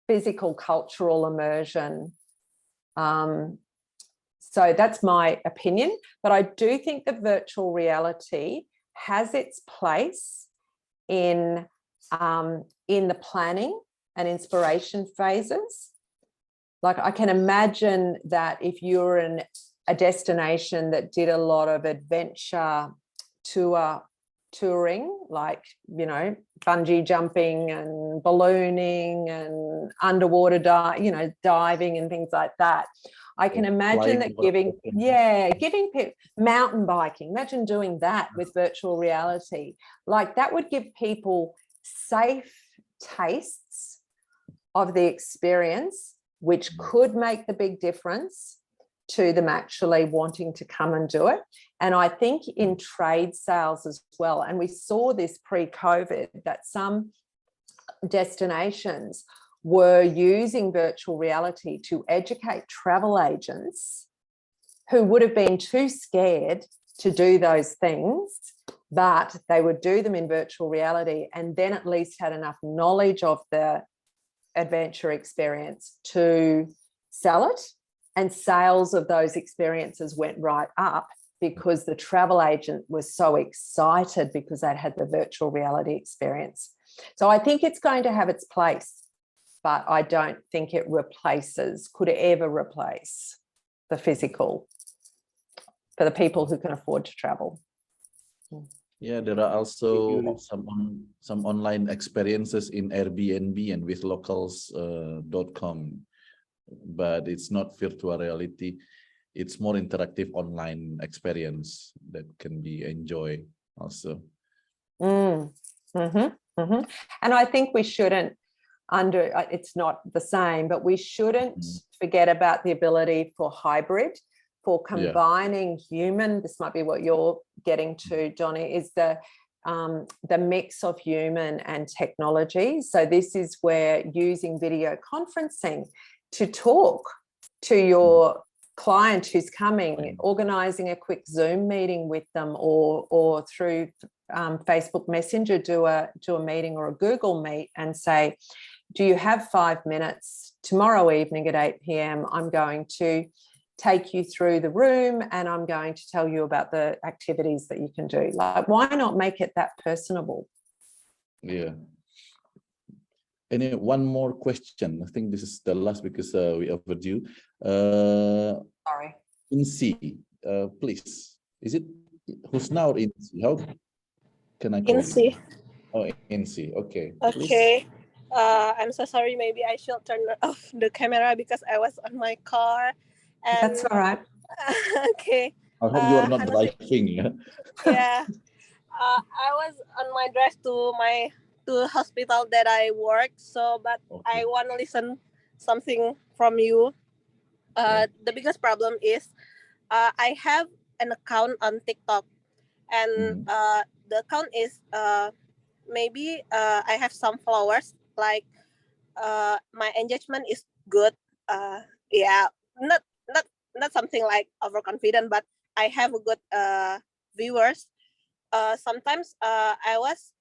physical, cultural immersion. So that's my opinion, but I do think that virtual reality has its place in the planning and inspiration phases. Like, I can imagine that if you're in a destination that did a lot of adventure touring, like, you know, bungee jumping and ballooning and underwater diving and things like that. I can imagine that giving people mountain biking, imagine doing that with virtual reality. Like, that would give people safe tastes of the experience, which could make the big difference to them actually wanting to come and do it. And I think in trade sales as well, and we saw this pre-COVID, that some destinations were using virtual reality to educate travel agents who would have been too scared to do those things, but they would do them in virtual reality and then at least had enough knowledge of the adventure experience to sell it. And sales of those experiences went right up because the travel agent was so excited because they'd had the virtual reality experience. So I think it's going to have its place, but I don't think it could ever replace the physical for the people who can afford to travel. Yeah, there are also some online experiences in Airbnb and with locals.com, but it's not virtual reality. It's more interactive online experience that can be enjoyed also. And I think we shouldn't it's not the same, but we shouldn't forget about the ability for hybrid, for combining human, this might be what you're getting to, Johnny, is the mix of human and technology. So this is where using video conferencing to talk to your client who's coming, organising a quick Zoom meeting with them, or through Facebook Messenger do a meeting or a Google Meet and say, do you have 5 minutes tomorrow evening at 8 p.m? I'm going to take you through the room and I'm going to tell you about the activities that you can do. Like, why not make it that personable? Yeah. And one more question. I think this is the last because we overdue. Sorry. INSI, please. Is it Husna or INSI? How can I call INSI. it? Oh, INSI. Okay. Okay. I'm so sorry. Maybe I should turn off the camera because I was on my car. And, that's all right. Okay. I hope you are not honestly, driving. Yeah. Yeah. I was on my drive to the hospital that I work. So, but Okay. I want to listen something from you. The biggest problem is I have an account on TikTok, and the account is maybe I have some followers. Like my engagement is good. Yeah, not something like overconfident, but I have a good viewers. Sometimes I was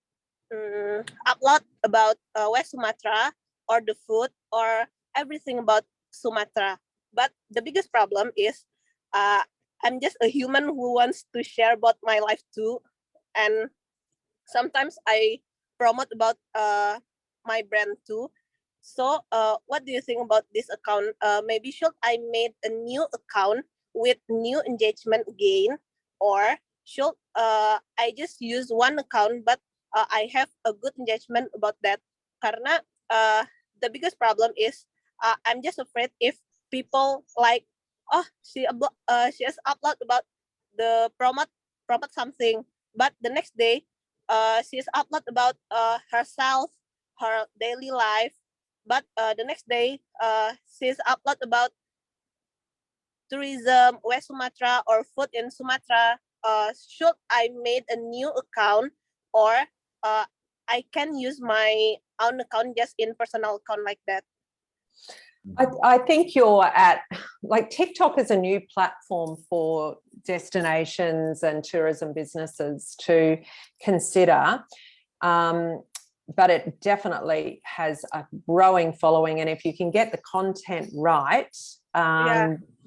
upload about West Sumatra or the food or everything about Sumatra. But the biggest problem is I'm just a human who wants to share about my life too. And sometimes I promote about my brand too. So what do you think about this account? Maybe should I make a new account with new engagement again, or should I just use one account but I have a good engagement about that? Karena the biggest problem is I'm just afraid if people like, oh, she has upload about the promote something, but the next day she's upload about herself, her daily life, but the next day she's upload about tourism, West Sumatra, or food in Sumatra. Should I made a new account, or I can use my own account just in personal account like that? I think you're at, like, TikTok is a new platform for destinations and tourism businesses to consider. But it definitely has a growing following. And if you can get the content right,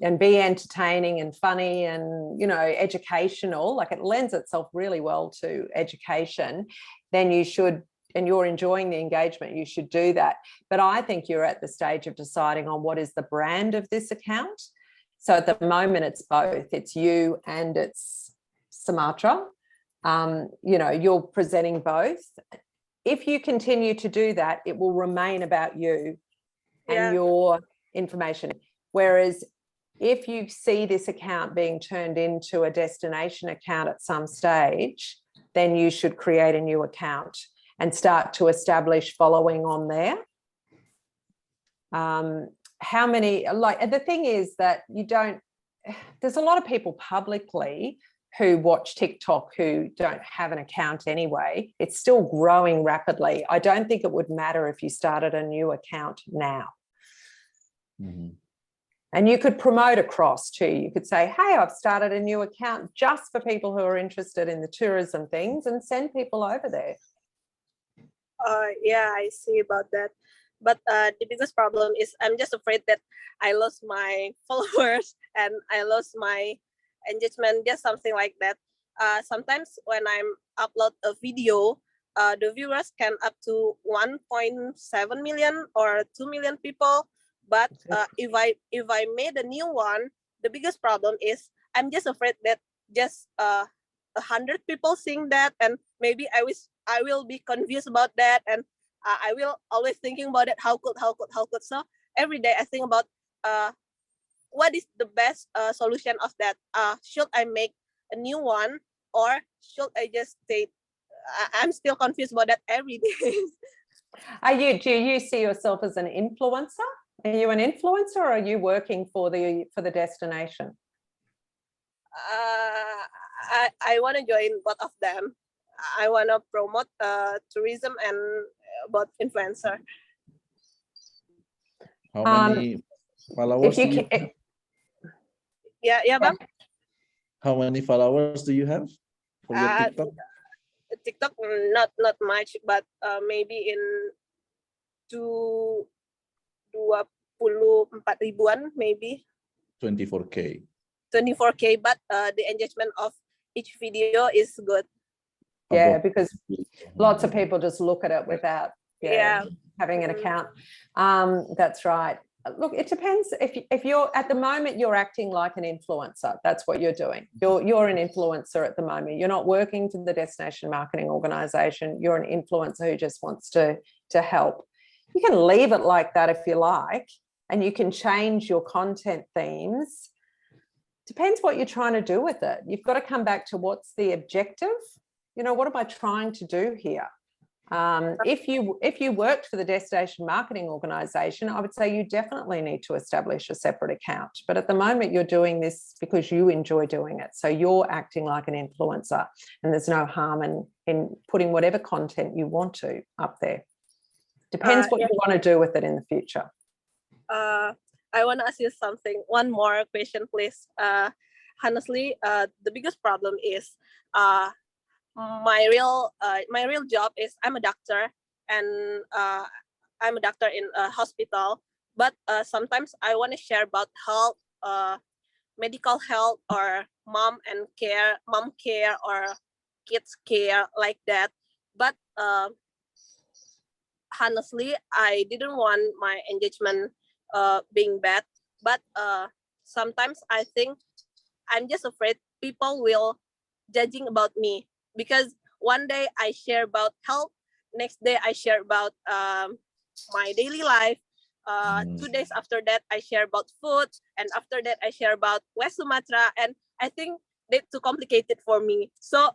and be entertaining and funny and, educational, like it lends itself really well to education, then you should, and you're enjoying the engagement, you should do that. But I think you're at the stage of deciding on what is the brand of this account. So at the moment, it's both. It's you and it's Sumatra. You're presenting both. If you continue to do that, it will remain about you and your information. Whereas if you see this account being turned into a destination account at some stage, then you should create a new account and start to establish following on there. How many, the thing is that there's a lot of people publicly who watch TikTok who don't have an account anyway. It's still growing rapidly. I don't think it would matter if you started a new account now. Mm-hmm. And you could promote across too. You could say, hey, I've started a new account just for people who are interested in the tourism things, and send people over there. Yeah, I see about that. But the biggest problem is I'm just afraid that I lost my followers and I lost my engagement, just something like that. Sometimes when I'm upload a video, the viewers can up to 1.7 million or 2 million people. But if I made a new one, the biggest problem is I'm just afraid that just 100 people seeing that, and maybe I will be confused about that, and I will always thinking about it. How could? So every day I think about what is the best solution of that. Should I make a new one, or should I just stay? I'm still confused about that every day. Do you see yourself as an influencer? Are you an influencer, or are you working for the destination? I want to join both of them. I want to promote tourism and about influencer. How many followers do you have? Yeah, Bang? How many followers do you have for your TikTok? TikTok, not much, but maybe in 24 ribuan, maybe 24K. 24K, but the engagement of each video is good. Yeah, because lots of people just look at it without having an account. That's right. Look, it depends. If you're at the moment, you're acting like an influencer. That's what you're doing. You're an influencer at the moment. You're not working for the destination marketing organization. You're an influencer who just wants to help. You can leave it like that if you like, and you can change your content themes. Depends what you're trying to do with it. You've got to come back to what's the objective. What am I trying to do here? If you worked for the destination marketing organization, I would say you definitely need to establish a separate account. But at the moment, you're doing this because you enjoy doing it. So you're acting like an influencer, and there's no harm in putting whatever content you want to up there. Depends what you want to do with it in the future. I want to ask you something. One more question, please. Honestly, the biggest problem is my real job is I'm a doctor, and I'm a doctor in a hospital. but sometimes I want to share about health, medical health, or mom care, or kids care, like that. But honestly, I didn't want my engagement being bad. But sometimes I think I'm just afraid people will judging about me, because one day I share about health, next day I share about my daily life. 2 days after that I share about food, and after that I share about West Sumatra, and I think that's too complicated for me. So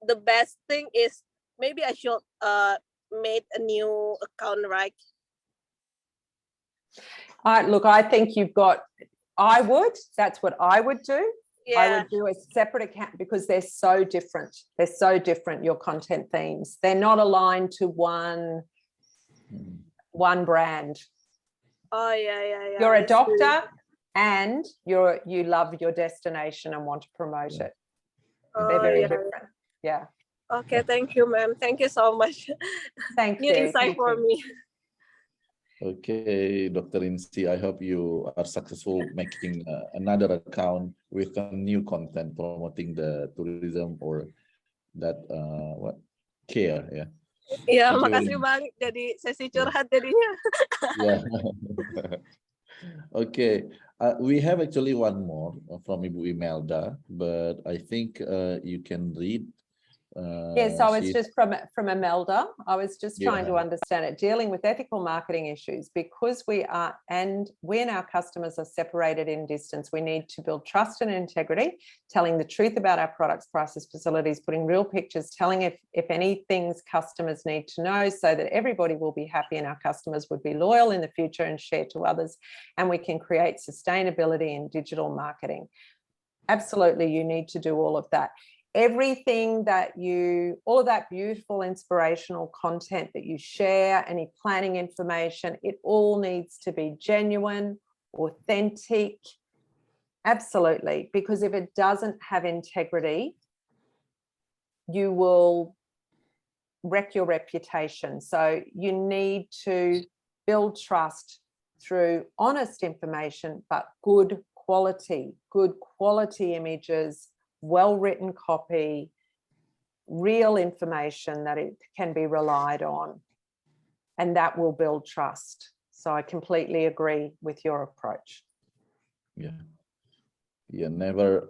the best thing is maybe I should make a new account, right? Look, I think that's what I would do. Yeah. I would do a separate account because they're so different. They're so different, your content themes. They're not aligned to one brand. Oh, yeah. You're a doctor and you love your destination and want to promote it. They're very different. Yeah. Okay, thank you, ma'am. Thank you so much. Thank New you. insight for me. Okay, Dr. Insi, I hope you are successful making another account with a new content promoting the tourism or that care, yeah. Ya, Thank you very makasih much. Bang. Jadi sesi curhat jadinya. Yeah. Okay, we have actually one more from Ibu Imelda, but I think you can read. Yes, I was just from Imelda. I was just trying to Yeah. understand it. Dealing with ethical marketing issues, because we and our customers are separated in distance, we need to build trust and integrity, telling the truth about our products, prices, facilities, putting real pictures, telling if any things customers need to know, so that everybody will be happy and our customers would be loyal in the future and share to others, and we can create sustainability in digital marketing. Absolutely, you need to do all of that. Everything that all of that beautiful inspirational content that you share, any planning information, it all needs to be genuine, authentic. Absolutely, because if it doesn't have integrity, you will wreck your reputation. So you need to build trust through honest information, but good quality images, well-written copy, real information that it can be relied on, and that will build trust. So I completely agree with your approach. Yeah, never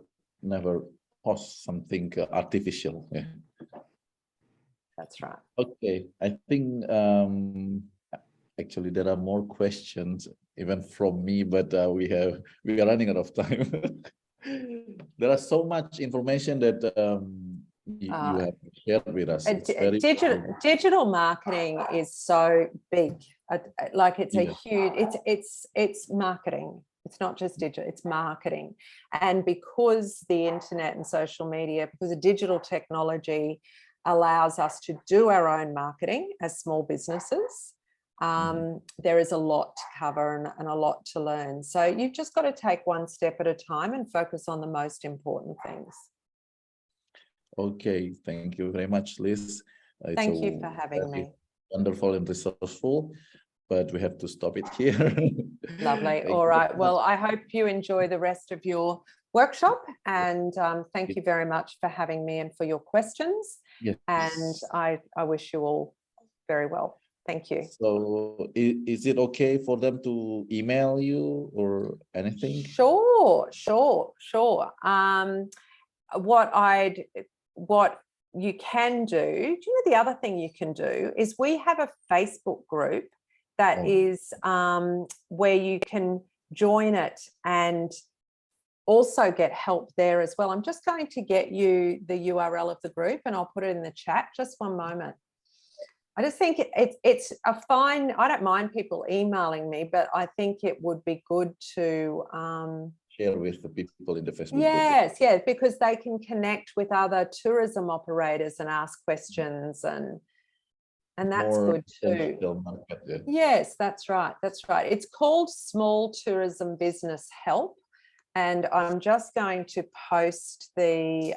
post something artificial. Yeah, that's right. Okay, I think actually there are more questions even from me, but we are running out of time. There are so much information that you have shared with us. Digital marketing is so big. Like it's a huge, it's marketing. It's not just digital, it's marketing. And because the internet and social media, because the digital technology allows us to do our own marketing as small businesses, there is a lot to cover and a lot to learn. So you've just got to take one step at a time and focus on the most important things. Okay, thank you very much, Liz. Thank you for having me. Wonderful and resourceful, but we have to stop it here. Lovely. All right. Well, I hope you enjoy the rest of your workshop, and thank you very much for having me and for your questions. Yes. And I wish you all very well. Thank you. So is it okay for them to email you or anything? Sure. What you can do you know, the other thing you can do is we have a Facebook group that is where you can join it and also get help there as well. I'm just going to get you the URL of the group and I'll put it in the chat. Just one moment. I just think it's a fine, I don't mind people emailing me, but I think it would be good to share with the people in the Facebook group. Yes, because they can connect with other tourism operators and ask questions, and that's good too. Market, yeah. Yes, that's right. It's called Small Tourism Business Help, and I'm just going to post the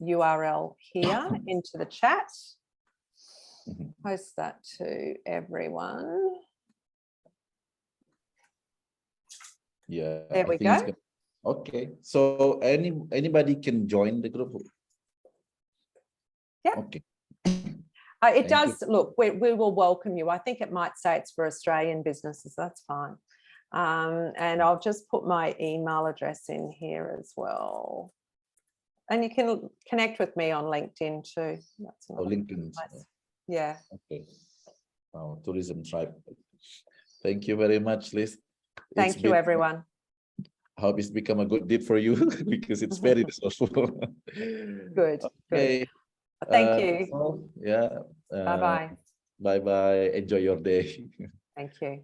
URL here into the chat. Post that to everyone. Yeah, There I we think it's go. good. Okay, so anybody can join the group. Yeah. Okay. It Thank you. does, look, we will welcome you. I think it might say it's for Australian businesses, that's fine. And I'll just put my email address in here as well. And you can connect with me on LinkedIn too. That's Oh, another LinkedIn. place. Yeah. Okay. Oh, tourism tribe. Thank you very much, Liz. Thank you, everyone. Hope it's become a good deed for you because it's very resourceful. Good. Okay. Thank you. So, yeah. Bye-bye. Bye bye. Enjoy your day. Thank you.